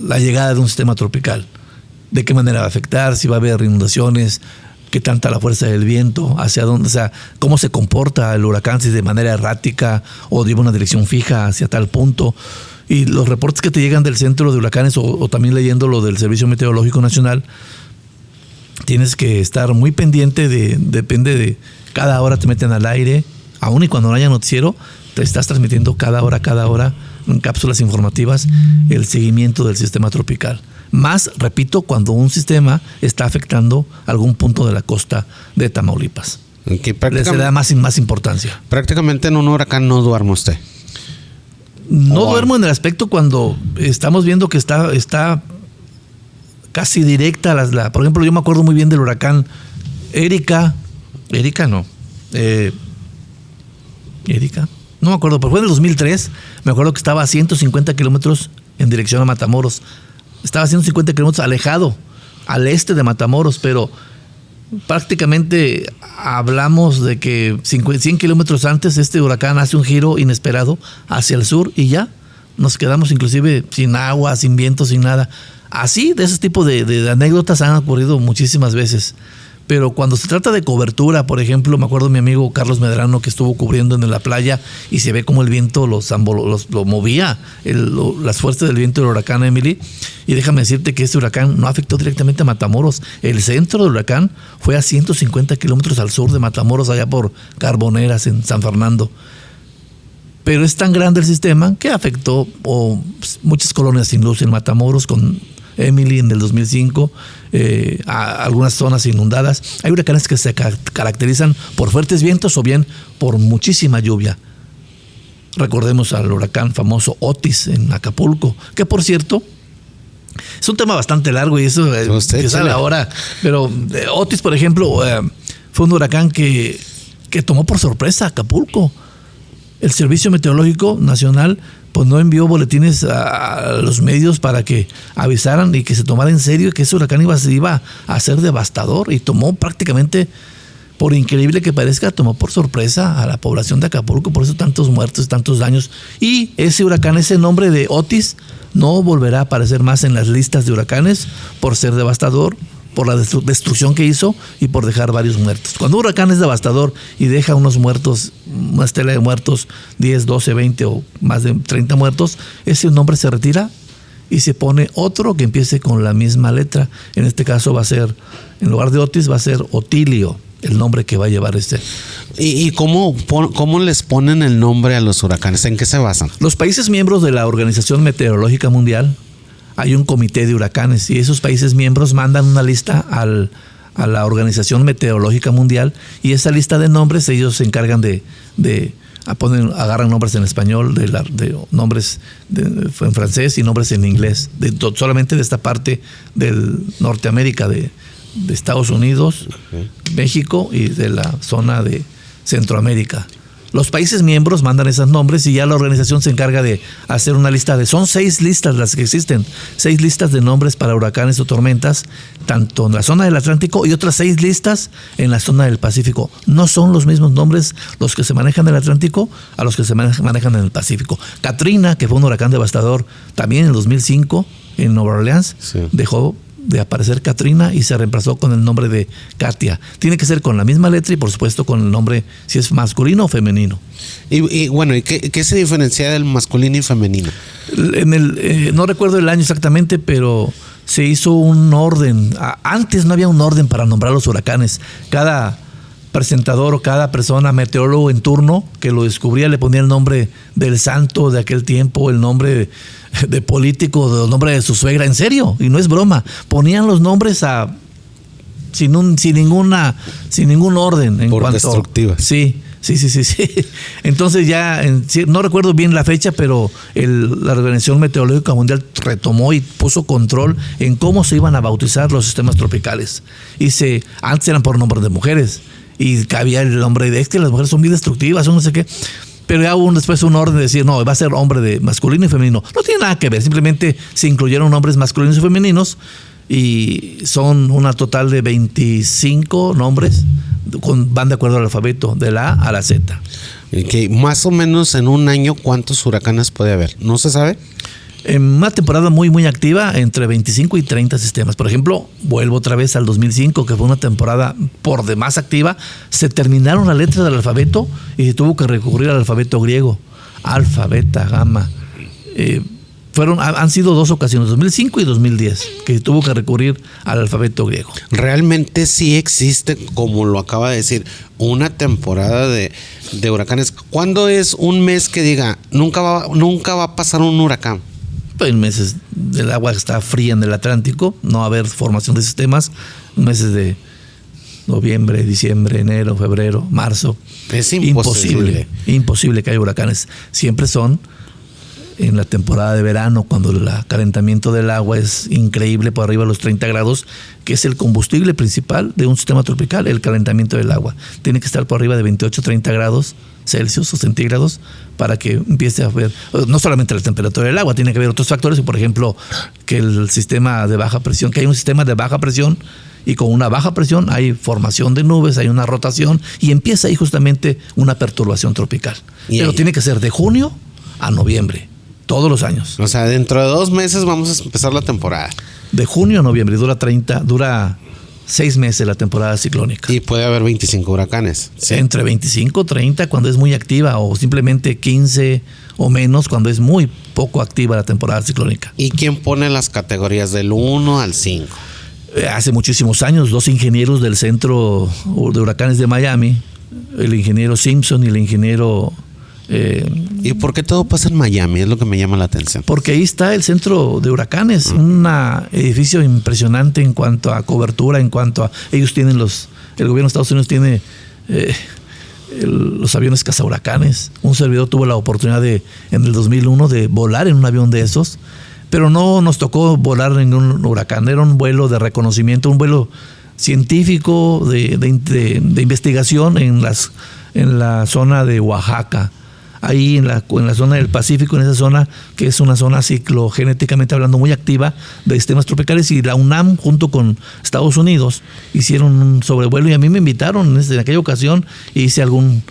la llegada de un sistema tropical. De qué manera va a afectar, si va a haber inundaciones, qué tanta la fuerza del viento, hacia dónde, o sea, cómo se comporta el huracán, si de manera errática o lleva una dirección fija hacia tal punto. Y los reportes que te llegan del centro de huracanes o también leyendo lo del Servicio Meteorológico Nacional, tienes que estar muy pendiente depende de cada hora te meten al aire, aún y cuando no haya noticiero, te estás transmitiendo cada hora en cápsulas informativas el seguimiento del sistema tropical. Más, repito, cuando un sistema está afectando algún punto de la costa de Tamaulipas. Se le da más importancia. Prácticamente en un huracán no duerme usted. No duermo en el aspecto cuando estamos viendo que está casi directa. Por ejemplo, yo me acuerdo muy bien del huracán Erika. No me acuerdo, pero fue en el 2003. Me acuerdo que estaba a 150 kilómetros en dirección a Matamoros. Estaba a 150 kilómetros alejado al este de Matamoros, pero prácticamente hablamos de que 100 kilómetros antes este huracán hace un giro inesperado hacia el sur y ya nos quedamos inclusive sin agua, sin viento, sin nada. Así, de ese tipo de anécdotas han ocurrido muchísimas veces. Pero cuando se trata de cobertura, por ejemplo, me acuerdo de mi amigo Carlos Medrano que estuvo cubriendo en la playa y se ve como el viento lo movía, las fuerzas del viento del huracán Emily. Y déjame decirte que este huracán no afectó directamente a Matamoros. El centro del huracán fue a 150 kilómetros al sur de Matamoros, allá por Carboneras, en San Fernando. Pero es tan grande el sistema que afectó muchas colonias sin luz en Matamoros, con Emily en el 2005, a algunas zonas inundadas. Hay huracanes que se caracterizan por fuertes vientos o bien por muchísima lluvia. Recordemos al huracán famoso Otis en Acapulco, que por cierto es un tema bastante largo y eso es a la hora. Pero Otis, por ejemplo, fue un huracán que tomó por sorpresa a Acapulco. el Servicio Meteorológico Nacional pues no envió boletines a los medios para que avisaran y que se tomara en serio que ese huracán iba a ser devastador, y tomó prácticamente, por increíble que parezca, tomó por sorpresa a la población de Acapulco, por eso tantos muertos, tantos daños. Y ese huracán, ese nombre de Otis, no volverá a aparecer más en las listas de huracanes por ser devastador, por la destrucción que hizo y por dejar varios muertos. Cuando un huracán es devastador y deja unos muertos, una estela de muertos, 10, 12, 20 o más de 30 muertos, ese nombre se retira y se pone otro que empiece con la misma letra. En este caso va a ser, en lugar de Otis, va a ser Otilio, el nombre que va a llevar este. ¿Y cómo les ponen el nombre a los huracanes? ¿En qué se basan? Los países miembros de la Organización Meteorológica Mundial, hay un comité de huracanes, y esos países miembros mandan una lista a la Organización Meteorológica Mundial, y esa lista de nombres ellos se encargan agarran nombres en español, de nombres en francés y nombres en inglés, solamente de esta parte del Norteamérica, de Estados Unidos, México y de la zona de Centroamérica. Los países miembros mandan esos nombres y ya la organización se encarga de hacer una lista son 6 listas las que existen, 6 listas de nombres para huracanes o tormentas, tanto en la zona del Atlántico y otras 6 listas en la zona del Pacífico. No son los mismos nombres los que se manejan en el Atlántico a los que se manejan en el Pacífico. Katrina, que fue un huracán devastador también en 2005 en Nueva Orleans, sí, dejó de aparecer Katrina y se reemplazó con el nombre de Katia. Tiene que ser con la misma letra y por supuesto con el nombre, si es masculino o femenino. Y bueno, ¿y qué se diferencia del masculino y femenino? No recuerdo el año exactamente, pero se hizo un orden. Antes no había un orden para nombrar los huracanes. Cada presentador o cada persona, meteorólogo en turno que lo descubría, le ponía el nombre del santo de aquel tiempo, el nombre de político, el nombre de su suegra, en serio, y no es broma. Ponían los nombres sin ningún orden en por cuanto destructivas. Sí. Entonces ya no recuerdo bien la fecha, pero la Organización Meteorológica Mundial retomó y puso control en cómo se iban a bautizar los sistemas tropicales. Antes eran por nombres de mujeres y cabía el nombre de que las mujeres son muy destructivas, no sé qué. Pero ya hubo después un orden de decir, no, va a ser hombre de masculino y femenino. No tiene nada que ver, simplemente se incluyeron nombres masculinos y femeninos y son una total de 25 nombres, van de acuerdo al alfabeto, de la A a la Z. Okay. Más o menos en un año, ¿cuántos huracanes puede haber? ¿No se sabe? En una temporada muy, muy activa, entre 25 y 30 sistemas. Por ejemplo, vuelvo otra vez al 2005, que fue una temporada por demás activa. Se terminaron las letras del alfabeto y se tuvo que recurrir al alfabeto griego. Alfa, beta, gamma. Han sido 2 ocasiones, 2005 y 2010, que tuvo que recurrir al alfabeto griego. Realmente sí existe, como lo acaba de decir, una temporada de huracanes. ¿Cuándo es un mes que diga, nunca va a pasar un huracán? En meses del agua está fría en el Atlántico, no va a haber formación de sistemas, meses de noviembre, diciembre, enero, febrero, marzo. Es imposible que haya huracanes. Siempre son en la temporada de verano, cuando el calentamiento del agua es increíble, por arriba de los 30 grados, que es el combustible principal de un sistema tropical, el calentamiento del agua. Tiene que estar por arriba de 28, 30 grados Celsius o centígrados para que empiece a haber, no solamente la temperatura del agua, tiene que haber otros factores, por ejemplo, que el sistema de baja presión, que hay un sistema de baja presión y con una baja presión hay formación de nubes, hay una rotación y empieza ahí justamente una perturbación tropical. Pero tiene que ser de junio a noviembre, todos los años. O sea, dentro de 2 meses vamos a empezar la temporada. De junio a noviembre, dura 6 meses la temporada ciclónica. Y puede haber 25 huracanes. ¿Sí? Entre 25, 30 cuando es muy activa, o simplemente 15 o menos cuando es muy poco activa la temporada ciclónica. ¿Y quién pone las categorías del 1 al 5? Hace muchísimos años, 2 ingenieros del Centro de Huracanes de Miami, el ingeniero Simpson y el ingeniero... ¿Y por qué todo pasa en Miami? Es lo que me llama la atención. Porque ahí está el Centro de Huracanes, un edificio impresionante en cuanto a cobertura, el gobierno de Estados Unidos tiene los aviones cazahuracanes. Un servidor tuvo la oportunidad en el 2001 de volar en un avión de esos, pero no nos tocó volar en un huracán. Era un vuelo de reconocimiento, un vuelo científico de investigación en la zona de Oaxaca. ahí en la zona del Pacífico, en esa zona que es una zona ciclogenéticamente hablando muy activa de sistemas tropicales, y la UNAM junto con Estados Unidos hicieron un sobrevuelo y a mí me invitaron en aquella ocasión y hice algún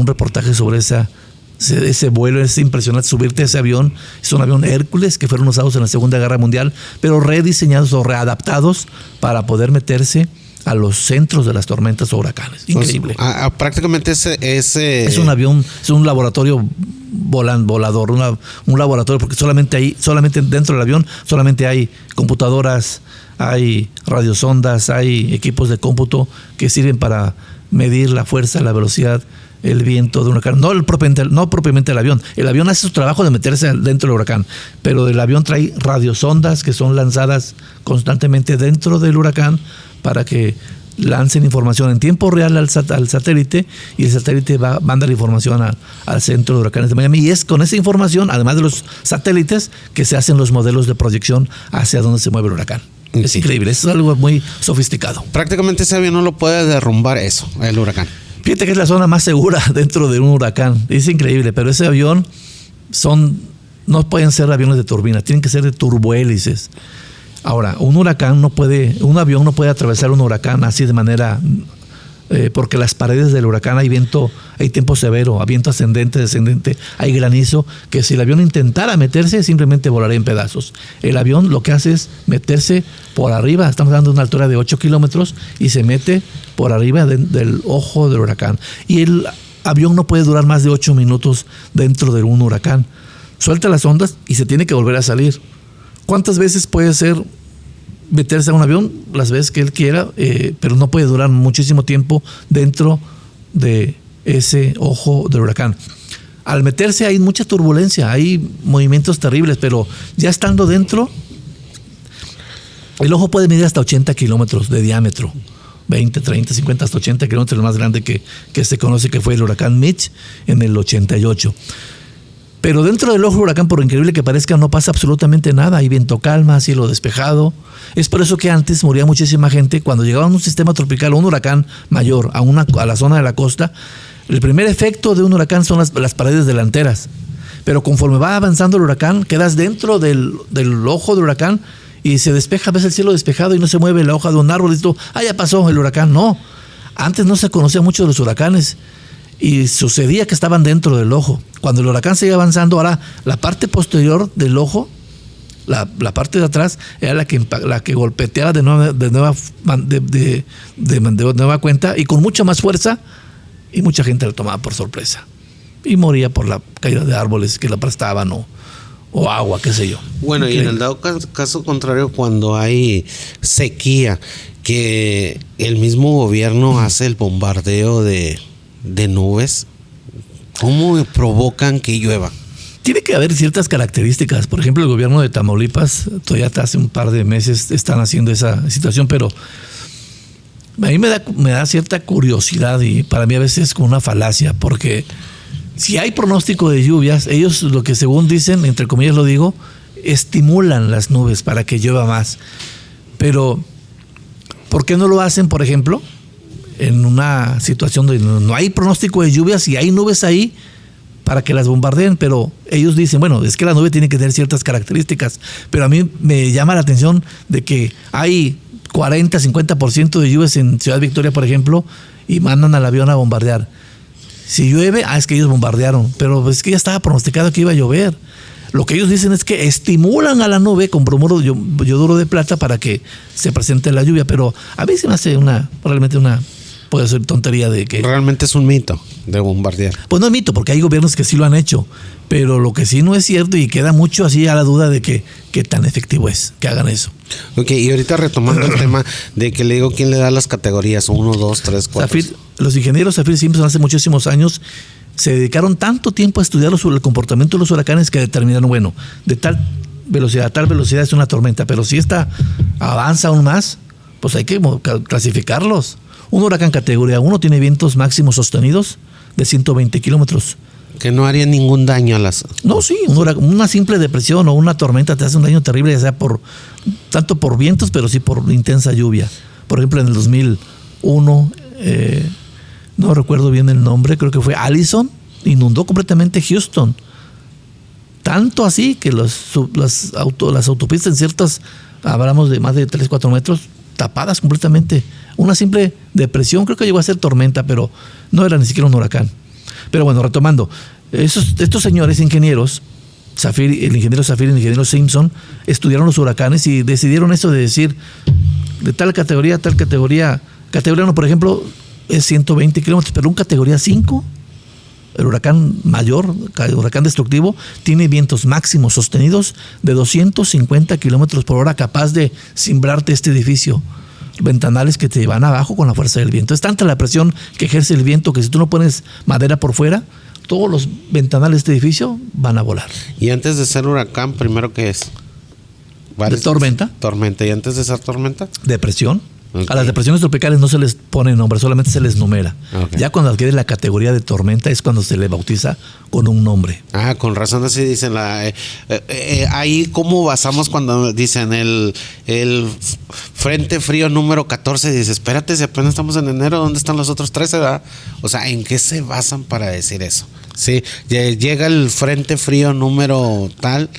reportaje sobre ese vuelo. Es impresionante subirte a ese avión. Es un avión Hércules que fueron usados en la Segunda Guerra Mundial, pero rediseñados o readaptados para poder meterse a los centros de las tormentas o huracanes. Increíble. Prácticamente es un avión, es un laboratorio volador, un laboratorio, porque solamente dentro del avión solamente hay computadoras, hay radiosondas, hay equipos de cómputo que sirven para medir la fuerza, la velocidad, el viento de un huracán. No propiamente el avión. El avión hace su trabajo de meterse dentro del huracán, pero el avión trae radiosondas que son lanzadas constantemente dentro del huracán para que lancen información en tiempo real al satélite, y el satélite va a mandar información al centro de huracanes de Miami, y es con esa información, además de los satélites, que se hacen los modelos de proyección hacia dónde se mueve el huracán. Es increíble, es algo muy sofisticado. Prácticamente ese avión no lo puede derrumbar el huracán. Fíjate que es la zona más segura dentro de un huracán. Es increíble, pero ese avión no pueden ser aviones de turbina, tienen que ser de turbohélices. Ahora, un avión no puede atravesar un huracán así de manera, porque las paredes del huracán hay viento, hay tiempo severo, hay viento ascendente, descendente, hay granizo, que si el avión intentara meterse, simplemente volaría en pedazos. El avión lo que hace es meterse por arriba, estamos hablando de una altura de 8 kilómetros, y se mete por arriba del ojo del huracán. Y el avión no puede durar más de 8 minutos dentro de un huracán. Suelta las ondas y se tiene que volver a salir. ¿Cuántas veces puede meterse a un avión? Las veces que él quiera, pero no puede durar muchísimo tiempo dentro de ese ojo del huracán. Al meterse hay mucha turbulencia, hay movimientos terribles, pero ya estando dentro, el ojo puede medir hasta 80 kilómetros de diámetro. 20, 30, 50, hasta 80 kilómetros, el más grande que se conoce, que fue el huracán Mitch en el 88. Pero dentro del ojo del huracán, por increíble que parezca, no pasa absolutamente nada. Hay viento calma, cielo despejado. Es por eso que antes moría muchísima gente cuando llegaba un sistema tropical o un huracán mayor a la zona de la costa. El primer efecto de un huracán son las paredes delanteras. Pero conforme va avanzando el huracán, quedas dentro del ojo del huracán y se despeja, ves el cielo despejado y no se mueve la hoja de un árbol. Y tú, ya pasó el huracán. No, antes no se conocía mucho de los huracanes. Y sucedía que estaban dentro del ojo. Cuando el huracán seguía avanzando, ahora la parte posterior del ojo, la parte de atrás, era la que golpeteaba de nueva cuenta y con mucha más fuerza, y mucha gente la tomaba por sorpresa. Y moría por la caída de árboles que la aplastaban o agua, qué sé yo. Bueno, y en el dado caso contrario, cuando hay sequía, que el mismo gobierno hace el bombardeo de nubes, ¿cómo provocan que llueva? Tiene que haber ciertas características. Por ejemplo, el gobierno de Tamaulipas, todavía hace un par de meses están haciendo esa situación, pero a mí me da cierta curiosidad, y para mí a veces es como una falacia, porque si hay pronóstico de lluvias, ellos lo que según dicen, entre comillas lo digo, estimulan las nubes para que llueva más. Pero ¿por qué no lo hacen, por ejemplo, en una situación donde no hay pronóstico de lluvias y hay nubes ahí para que las bombardeen? Pero ellos dicen, bueno, es que la nube tiene que tener ciertas características, pero a mí me llama la atención de que hay 40, 50% de lluvias en Ciudad Victoria, por ejemplo, y mandan al avión a bombardear. Si llueve, es que ellos bombardearon, pero es que ya estaba pronosticado que iba a llover. Lo que ellos dicen es que estimulan a la nube con bromuro yoduro de plata para que se presente la lluvia, pero a mí se me hace puede ser tontería de que... Realmente es un mito de bombardear. Pues no es mito, porque hay gobiernos que sí lo han hecho, pero lo que sí no es cierto, y queda mucho así a la duda de qué tan efectivo es que hagan eso. Ok, y ahorita retomando el tema de que le digo quién le da las categorías 1, 2, 3, 4. Los ingenieros Saffir Simpson hace muchísimos años se dedicaron tanto tiempo a estudiar el comportamiento de los huracanes que determinaron, bueno, de tal velocidad es una tormenta, pero si esta avanza aún más, pues hay que clasificarlos. Un huracán categoría 1 tiene vientos máximos sostenidos de 120 kilómetros. Que no haría ningún daño a las... No, sí, una simple depresión o una tormenta te hace un daño terrible, ya sea tanto por vientos, pero sí por intensa lluvia. Por ejemplo, en el 2001, no recuerdo bien el nombre, creo que fue Allison, inundó completamente Houston. Tanto así que las autopistas en ciertas, hablamos de más de 3, 4 metros, tapadas completamente. Una simple depresión, creo que llegó a ser tormenta, pero no era ni siquiera un huracán. Pero bueno, retomando, estos señores ingenieros, el ingeniero Zafir y el ingeniero Simpson, estudiaron los huracanes y decidieron eso de decir, de tal categoría, categoría 1, por ejemplo, es 120 kilómetros, pero un categoría 5, el huracán mayor, el huracán destructivo, tiene vientos máximos sostenidos de 250 kilómetros por hora, capaz de cimbrarte este edificio. Ventanales que te van abajo con la fuerza del viento. Es tanta la presión que ejerce el viento que si tú no pones madera por fuera, todos los ventanales de este edificio van a volar. Y antes de ser huracán, ¿primero qué es? ¿De tormenta? Tormenta. ¿Y antes de ser tormenta? Depresión. Okay. A las depresiones tropicales no se les pone nombre, solamente se les numera. Okay. Ya cuando adquiere la categoría de tormenta es cuando se le bautiza con un nombre. Ah, con razón así dicen. Ahí cómo basamos cuando dicen el frente frío número 14. Dice, espérate, si apenas estamos en enero, ¿dónde están los otros 13? ¿Verdad? O sea, ¿en qué se basan para decir eso? Sí, llega el frente frío número tal...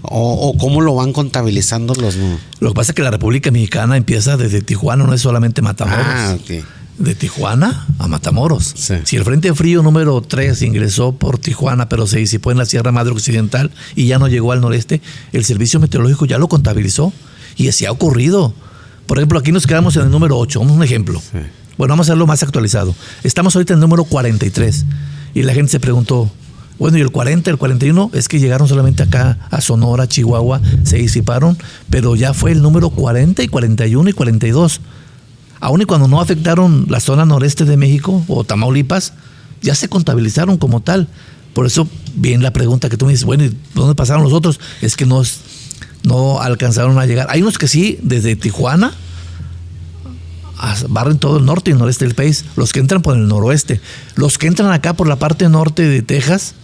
¿O cómo lo van contabilizando los? Lo que pasa es que la República Mexicana empieza desde Tijuana, no es solamente Matamoros. Ah, ok. De Tijuana a Matamoros. Sí. Si el Frente Frío número 3 ingresó por Tijuana, pero se disipó en la Sierra Madre Occidental y ya no llegó al noreste, el Servicio Meteorológico ya lo contabilizó y así ha ocurrido. Por ejemplo, aquí nos quedamos en el número 8, un ejemplo. Sí. Bueno, vamos a hacerlo más actualizado. Estamos ahorita en el número 43 y la gente se preguntó, bueno, y el 40, el 41, es que llegaron solamente acá a Sonora, Chihuahua, se disiparon, pero ya fue el número 40 y 41 y 42. Aún y cuando no afectaron la zona noreste de México o Tamaulipas, ya se contabilizaron como tal. Por eso, bien la pregunta que tú me dices, bueno, ¿y dónde pasaron los otros? Es que no alcanzaron a llegar. Hay unos que sí, desde Tijuana, barren todo el norte y el noreste del país, los que entran por el noroeste. Los que entran acá por la parte norte de Texas,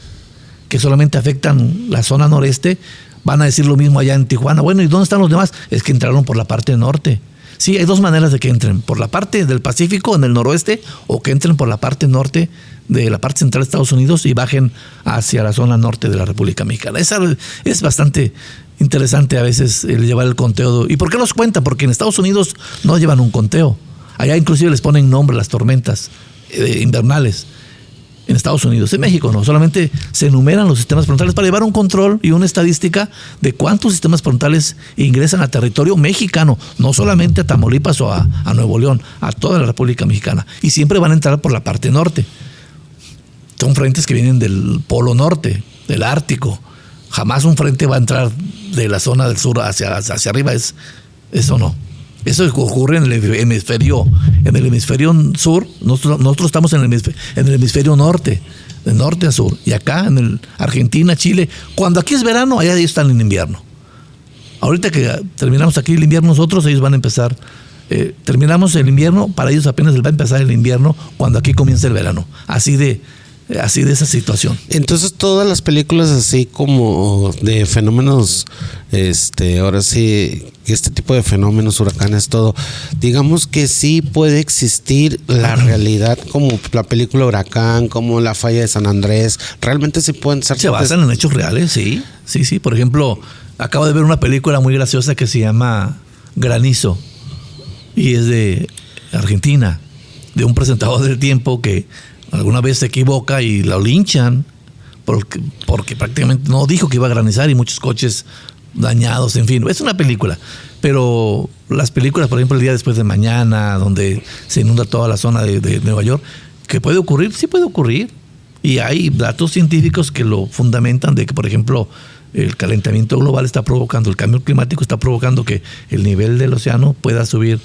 que solamente afectan la zona noreste, van a decir lo mismo allá en Tijuana. Bueno, ¿y dónde están los demás? Es que entraron por la parte norte. Sí, hay dos maneras de que entren, por la parte del Pacífico, en el noroeste, o que entren por la parte norte de la parte central de Estados Unidos y bajen hacia la zona norte de la República Mexicana. Esa es bastante interesante a veces el llevar el conteo. ¿Y por qué los cuentan? Porque en Estados Unidos no llevan un conteo. Allá inclusive les ponen nombre a las tormentas invernales. En Estados Unidos, en México no, solamente se enumeran los sistemas frontales para llevar un control y una estadística de cuántos sistemas frontales ingresan a territorio mexicano, no solamente a Tamaulipas o a Nuevo León, a toda la República Mexicana, y siempre van a entrar por la parte norte. Son frentes que vienen del Polo Norte, del Ártico. Jamás un frente va a entrar de la zona del sur hacia arriba, eso no. Eso ocurre en el hemisferio sur. Nosotros estamos en el hemisferio norte, de norte a sur. Y acá en Argentina, Chile, cuando aquí es verano, allá ellos están en invierno. Ahorita que terminamos aquí el invierno nosotros, ellos van a empezar. Terminamos el invierno, para ellos apenas va a empezar el invierno cuando aquí comienza el verano. Así de esa situación. Entonces todas las películas así como de fenómenos, ahora sí, este tipo de fenómenos, huracanes, todo, digamos que sí puede existir la realidad, como la película Huracán, como la falla de San Andrés, realmente sí pueden ser. Se basan en hechos reales, sí. Por ejemplo, acabo de ver una película muy graciosa que se llama Granizo y es de Argentina, de un presentador del tiempo que alguna vez se equivoca y lo linchan porque prácticamente no dijo que iba a granizar y muchos coches dañados, en fin, es una película. Pero las películas, por ejemplo, El día después de mañana, donde se inunda toda la zona de Nueva York, ¿que puede ocurrir? Sí puede ocurrir. Y hay datos científicos que lo fundamentan de que, por ejemplo, el calentamiento global está provocando, el cambio climático está provocando que el nivel del océano pueda subir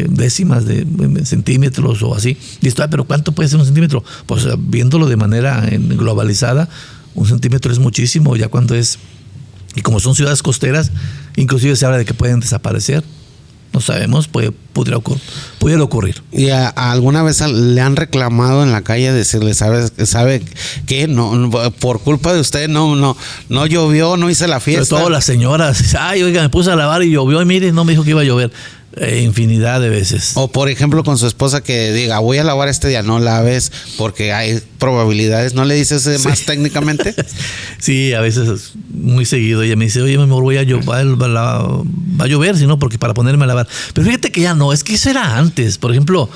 décimas de centímetros o así. Y esto, pero ¿cuánto puede ser un centímetro? Pues viéndolo de manera globalizada, un centímetro es muchísimo, ya cuando es, y como son ciudades costeras, inclusive se habla de que pueden desaparecer. No sabemos, pudiera ocurrir. ¿Y alguna vez le han reclamado en la calle decirle, sabe qué? No, por culpa de usted no llovió, no hice la fiesta? Sobre todo las señoras, ay, oiga, me puse a lavar y llovió y mire, no me dijo que iba a llover. Infinidad de veces. O por ejemplo con su esposa que diga, voy a lavar este día, no laves porque hay probabilidades, ¿no le dices más técnicamente? Sí, a veces muy seguido ella me dice, oye, mi amor, va a llover, si no, porque para ponerme a lavar. Pero fíjate que ya no, es que eso era antes. Por ejemplo,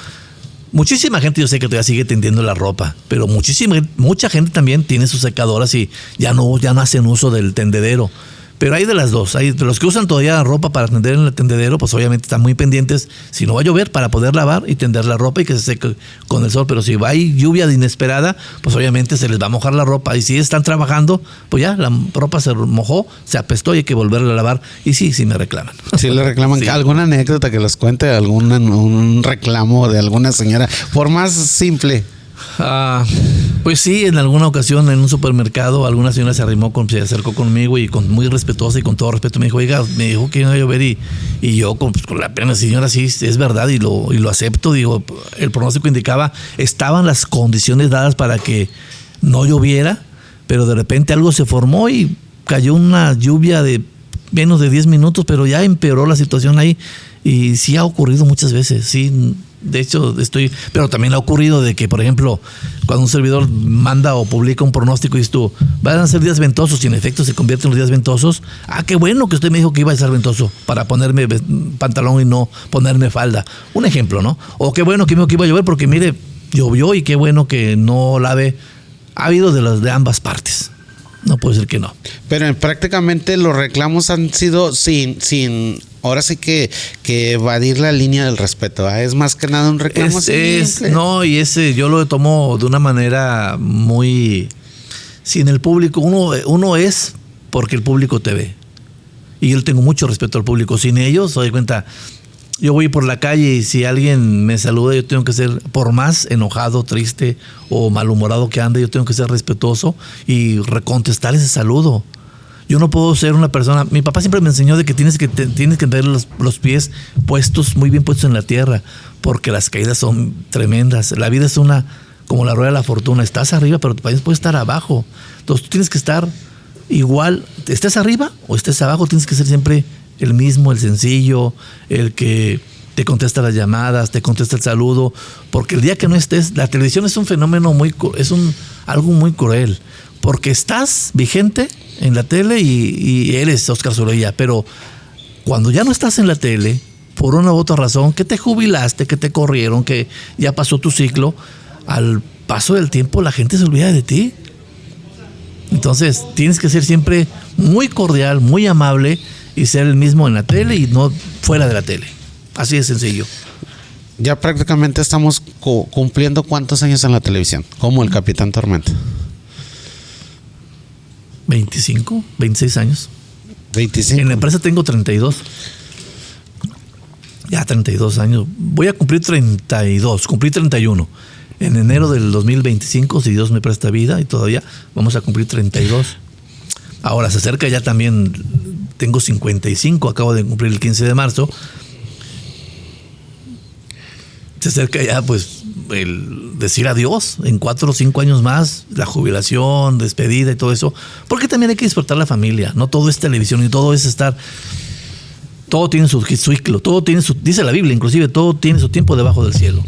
muchísima gente, yo sé que todavía sigue tendiendo la ropa, pero mucha gente también tiene sus secadoras y ya no hacen uso del tendedero. Pero hay de las dos, hay de los que usan todavía la ropa para tender en el tendedero, pues obviamente están muy pendientes si no va a llover para poder lavar y tender la ropa y que se seque con el sol. Pero si hay lluvia de inesperada, pues obviamente se les va a mojar la ropa. Y si están trabajando, pues ya la ropa se mojó, se apestó y hay que volverla a lavar. Y sí me reclaman. Sí le reclaman. Sí. ¿Alguna anécdota que les cuente? ¿Un reclamo de alguna señora? Por más simple. Pues sí, en alguna ocasión en un supermercado alguna señora se acercó conmigo y muy respetuosa y con todo respeto me dijo, oiga, me dijo que iba a llover y yo con la pena, señora, sí, es verdad y lo acepto. Digo, el pronóstico indicaba, estaban las condiciones dadas para que no lloviera, pero de repente algo se formó y cayó una lluvia de menos de 10 minutos, pero ya empeoró la situación ahí y sí ha ocurrido muchas veces, sí. De hecho, pero también ha ocurrido de que, por ejemplo, cuando un servidor manda o publica un pronóstico y dices tú, van a ser días ventosos y en efecto se convierten en los días ventosos. Qué bueno que usted me dijo que iba a ser ventoso para ponerme pantalón y no ponerme falda. Un ejemplo, ¿no? O qué bueno que me dijo que iba a llover porque mire, llovió y qué bueno que no lave. Ha habido de ambas partes. No puede ser que no. Pero prácticamente los reclamos han sido sin ahora sí que evadir la línea del respeto, ¿eh? Es más que nada un reclamo simple. No, y yo lo tomo de una manera muy... Sin el público, uno es porque el público te ve. Y yo tengo mucho respeto al público. Sin ellos, doy cuenta, yo voy por la calle y si alguien me saluda, yo tengo que ser, por más enojado, triste o malhumorado que ande, yo tengo que ser respetuoso y recontestar ese saludo. Yo no puedo ser una persona... Mi papá siempre me enseñó de que tienes que tener los pies muy bien puestos en la tierra, porque las caídas son tremendas. La vida es como la rueda de la fortuna. Estás arriba, pero también puedes estar abajo. Entonces tú tienes que estar igual. Estés arriba o estés abajo, tienes que ser siempre el mismo, el sencillo, el que te contesta las llamadas, te contesta el saludo, porque el día que no estés... La televisión es un fenómeno algo muy cruel, porque estás vigente en la tele y eres Oscar Zorrilla, pero cuando ya no estás en la tele, por una u otra razón, que te jubilaste, que te corrieron, que ya pasó tu ciclo, al paso del tiempo la gente se olvida de ti. Entonces tienes que ser siempre muy cordial, muy amable y ser el mismo en la tele y no fuera de la tele. Así de sencillo. Ya prácticamente estamos cumpliendo ¿cuántos años en la televisión? Como el Capitán Tormenta. 25, 26 años. 25. En la empresa tengo 32. Ya 32 años. Voy a cumplir 32. Cumplí 31. En enero del 2025, si Dios me presta vida, y todavía vamos a cumplir 32. Ahora se acerca ya también, tengo 55, acabo de cumplir el 15 de marzo. Se acerca ya pues el decir adiós en 4 o 5 años más, la jubilación, despedida y todo eso, porque también hay que disfrutar la familia, no todo es televisión y todo es estar, todo tiene su ciclo, todo tiene dice la Biblia inclusive, todo tiene su tiempo debajo del cielo,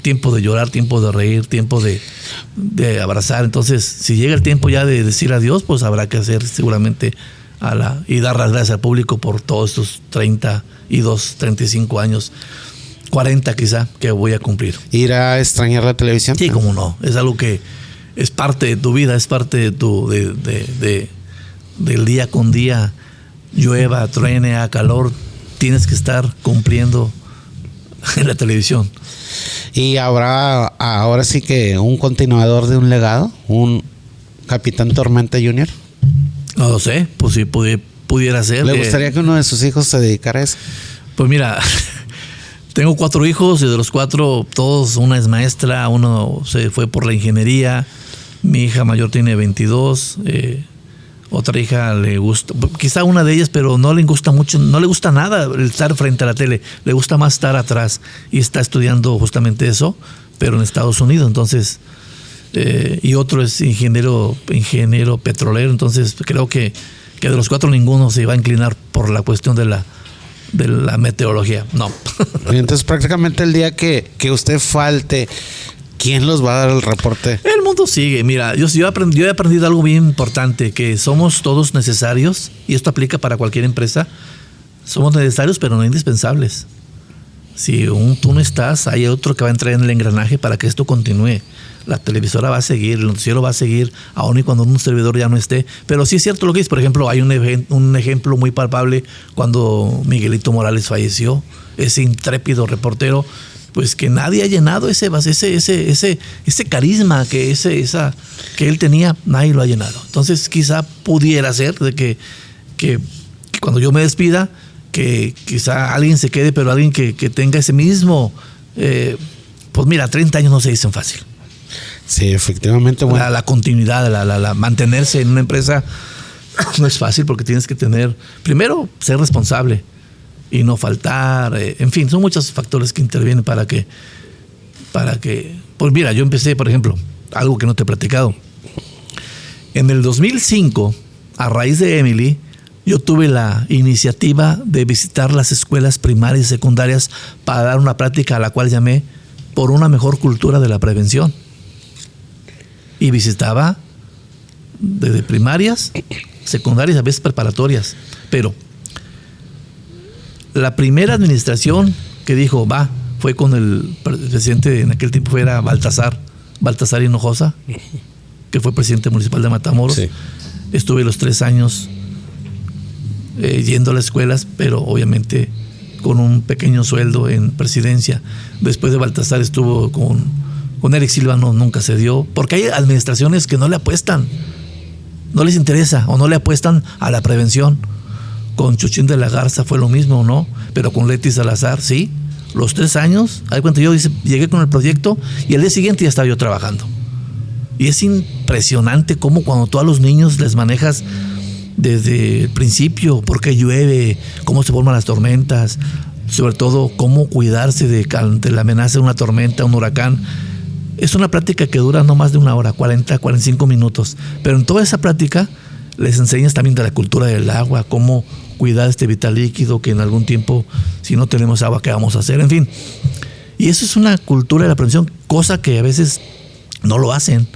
tiempo de llorar, tiempo de reír, tiempo de abrazar. Entonces si llega el tiempo ya de decir adiós, pues habrá que hacer seguramente y dar las gracias al público por todos estos 32, 35 años, 40 quizá, que voy a cumplir. ¿Ir a extrañar la televisión? Sí, cómo no. Es algo que es parte de tu vida, es parte de del día con día, llueva, truene, a calor, tienes que estar cumpliendo en la televisión. ¿Y habrá ahora sí que un continuador de un legado? ¿Un Capitán Tormenta Junior? No lo sé, pues si pudiera ser. ¿Le gustaría que uno de sus hijos se dedicara a eso? Pues mira... Tengo 4 hijos y de los 4, todos, una es maestra, uno se fue por la ingeniería, mi hija mayor tiene 22, otra hija le gusta, quizá una de ellas, pero no le gusta mucho, no le gusta nada el estar frente a la tele, le gusta más estar atrás y está estudiando justamente eso, pero en Estados Unidos, entonces, y otro es ingeniero petrolero, entonces creo que de los 4 ninguno se va a inclinar por la cuestión de de la meteorología. No. Entonces, prácticamente el día que usted falte, ¿quién los va a dar el reporte? El mundo sigue. Mira, yo he aprendido algo bien importante, que somos todos necesarios, y esto aplica para cualquier empresa. Somos necesarios, pero no indispensables. Si tú no estás, hay otro que va a entrar en el engranaje para que esto continúe. La televisora va a seguir, el noticiero va a seguir, aun y cuando un servidor ya no esté. Pero sí es cierto lo que dice. Por ejemplo, hay un ejemplo muy palpable cuando Miguelito Morales falleció, ese intrépido reportero, pues que nadie ha llenado ese carisma que él tenía, nadie lo ha llenado. Entonces quizá pudiera ser de que cuando yo me despida, que quizá alguien se quede, pero alguien que tenga ese mismo, pues mira, 30 años no se dicen fácil. Sí, efectivamente. Bueno. La continuidad, la mantenerse en una empresa no es fácil, porque tienes que tener, primero, ser responsable y no faltar. En fin, son muchos factores que intervienen para que, pues mira, yo empecé, por ejemplo, algo que no te he platicado. En el 2005, a raíz de Emily, yo tuve la iniciativa de visitar las escuelas primarias y secundarias para dar una plática a la cual llamé Por una mejor cultura de la prevención. Y visitaba desde primarias, secundarias, a veces preparatorias. Pero la primera administración que dijo, fue con el presidente, en aquel tiempo era Baltasar Hinojosa, que fue presidente municipal de Matamoros. Sí. Estuve los 3 años yendo a las escuelas, pero obviamente con un pequeño sueldo en presidencia. Después de Baltasar estuvo con Eric Silva, nunca se dio, porque hay administraciones que no le apuestan, no les interesa o no le apuestan a la prevención. Con Chuchín de la Garza fue lo mismo, ¿no? Pero con Leti Salazar, sí, los 3 años, hay cuenta, yo llegué con el proyecto y al día siguiente ya estaba yo trabajando. Y es impresionante cómo cuando tú a los niños les manejas desde el principio, por qué llueve, cómo se forman las tormentas, sobre todo cómo cuidarse de la amenaza de una tormenta, un huracán. Es una plática que dura no más de 1 hora, 40, 45 minutos. Pero en toda esa plática les enseñas también de la cultura del agua, cómo cuidar este vital líquido, que en algún tiempo, si no tenemos agua, ¿qué vamos a hacer? En fin. Y eso es una cultura de la prevención, cosa que a veces no lo hacen.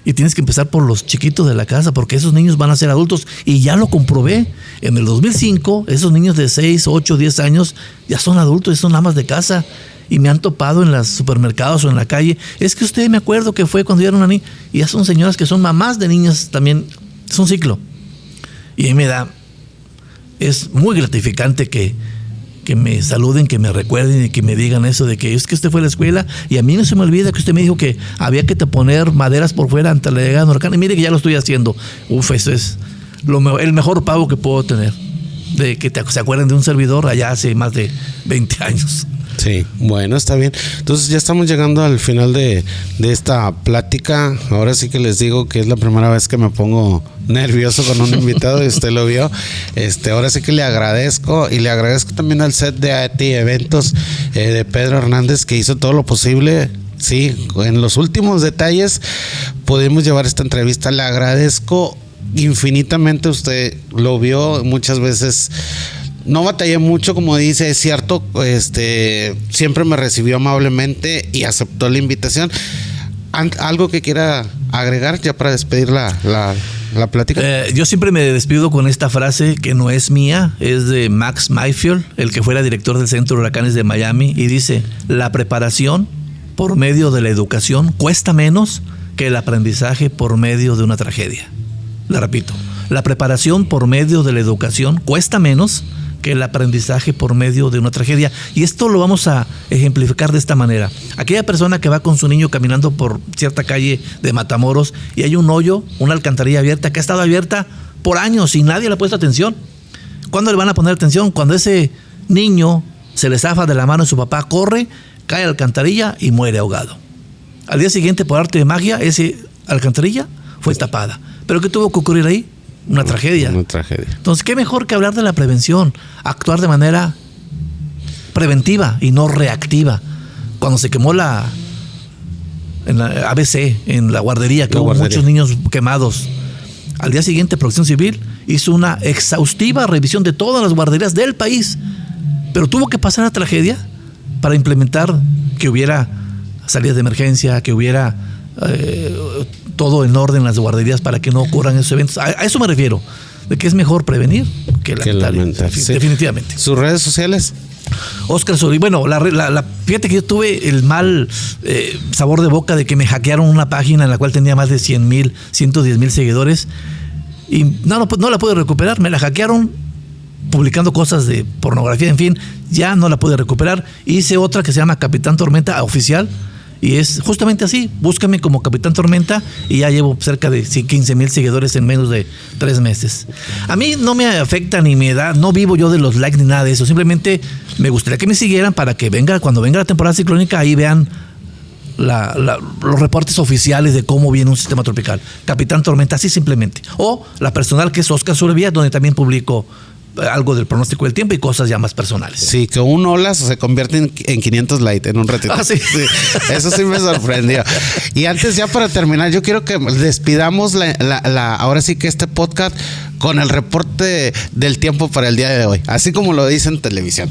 Y tienes que empezar por los chiquitos de la casa, porque esos niños van a ser adultos. Y ya lo comprobé. En el 2005, esos niños de 6, 8, 10 años ya son adultos, son amas de casa. Y me han topado en los supermercados o en la calle. Es que usted, me acuerdo que fue cuando yo era una niña. Y ya son señoras que son mamás de niñas también. Es un ciclo. Y a mí es muy gratificante que me saluden, que me recuerden y que me digan eso de que es que usted fue a la escuela y a mí no se me olvida que usted me dijo que había que poner maderas por fuera ante la llegada de un huracán, y mire que ya lo estoy haciendo. Eso es el mejor pago que puedo tener, de que se acuerden de un servidor allá hace más de 20 años. Sí, bueno, está bien. Entonces ya estamos llegando al final de esta plática. Ahora sí que les digo que es la primera vez que me pongo nervioso con un invitado y usted lo vio. Ahora sí que le agradezco, y le agradezco también al set de AT Eventos de Pedro Hernández, que hizo todo lo posible. Sí, en los últimos detalles pudimos llevar esta entrevista. Le agradezco infinitamente. Usted lo vio muchas veces. No batallé mucho, como dice, es cierto, siempre me recibió amablemente y aceptó la invitación. ¿Algo que quiera agregar ya para despedir la plática? Yo siempre me despido con esta frase que no es mía, es de Max Mayfield, el que fuera director del Centro de Huracanes de Miami, y dice: la preparación por medio de la educación cuesta menos que el aprendizaje por medio de una tragedia. La repito, la preparación por medio de la educación cuesta menos que el aprendizaje por medio de una tragedia. Y esto lo vamos a ejemplificar de esta manera. Aquella persona que va con su niño caminando por cierta calle de Matamoros y hay un hoyo, una alcantarilla abierta, que ha estado abierta por años y nadie le ha puesto atención. ¿Cuándo le van a poner atención? Cuando ese niño se le zafa de la mano de su papá, corre, cae a la alcantarilla y muere ahogado. Al día siguiente, por arte de magia, esa alcantarilla fue tapada. ¿Pero qué tuvo que ocurrir ahí? Una tragedia. Una tragedia. Entonces, ¿qué mejor que hablar de la prevención? Actuar de manera preventiva y no reactiva. Cuando se quemó en la ABC, en la guardería, que hubo muchos niños quemados, al día siguiente Protección Civil hizo una exhaustiva revisión de todas las guarderías del país Pero tuvo que pasar la tragedia para implementar que hubiera salidas de emergencia, que hubiera todo en orden en las guarderías para que no ocurran esos eventos. A eso me refiero, de que es mejor prevenir que lamentar. Sí. Definitivamente. ¿Sus redes sociales? Oscar Sorí. Bueno, fíjate que yo tuve el mal sabor de boca de que me hackearon una página en la cual tenía más de 100,000, 110,000 seguidores y no la pude recuperar. Me la hackearon publicando cosas de pornografía, en fin, ya no la pude recuperar. Hice otra que se llama Capitán Tormenta Oficial y es justamente así. Búscame como Capitán Tormenta y ya llevo cerca de 15,000 seguidores en menos de 3 meses. A mí no me afecta ni me da, no vivo yo de los likes ni nada de eso. Simplemente me gustaría que me siguieran para que cuando venga la temporada ciclónica, ahí vean los reportes oficiales de cómo viene un sistema tropical. Capitán Tormenta, así simplemente. O la personal, que es Oscar Surevía, donde también publico algo del pronóstico del tiempo y cosas ya más personales. Sí, que un olas se convierte en 500 light en un ratito. Sí. Sí, eso sí me sorprendió. Y antes, ya para terminar, yo quiero que despidamos ahora sí que este podcast con el reporte del tiempo para el día de hoy, así como lo dice en televisión.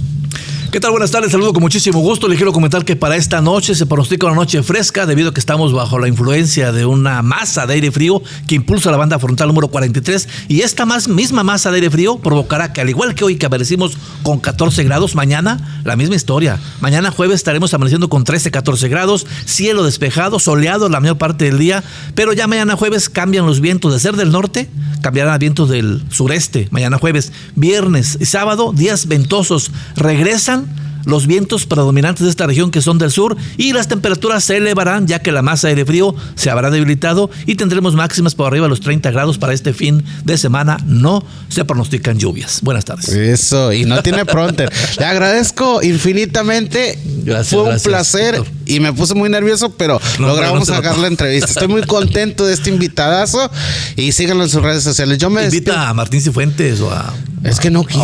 ¿Qué tal? Buenas tardes, saludo con muchísimo gusto. Les quiero comentar que para esta noche se pronostica una noche fresca debido a que estamos bajo la influencia de una masa de aire frío que impulsa la banda frontal número 43 y esta misma masa de aire frío provocará que, al igual que hoy que amanecimos con 14 grados, mañana la misma historia. Mañana jueves estaremos amaneciendo con 13, 14 grados, cielo despejado, soleado la mayor parte del día, pero ya mañana jueves cambian los vientos de ser del norte, cambiarán a vientos del sureste. Mañana jueves, viernes y sábado, días ventosos, regresan los vientos predominantes de esta región que son del sur y las temperaturas se elevarán ya que la masa de aire frío se habrá debilitado y tendremos máximas por arriba de los 30 grados para este fin de semana. No se pronostican lluvias. Buenas tardes. Eso, y no tiene pronter. Le agradezco infinitamente. Gracias. Fue un gracias, placer, doctor. Y me puse muy nervioso, pero logramos sacar la entrevista. Estoy muy contento de este invitadazo y síganlo en sus redes sociales. Yo me invita a Martín Cifuentes o a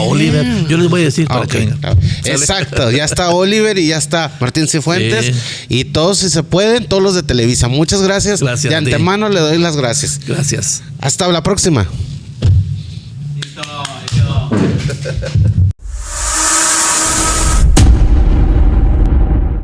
Oliver. Yo les voy a decir para que vengan. Exacto, ya está Oliver y ya está Martín Cifuentes, y todos, si se pueden, todos los de Televisa. Muchas gracias. Gracias de antemano le doy las gracias. Gracias. Hasta la próxima. Listo.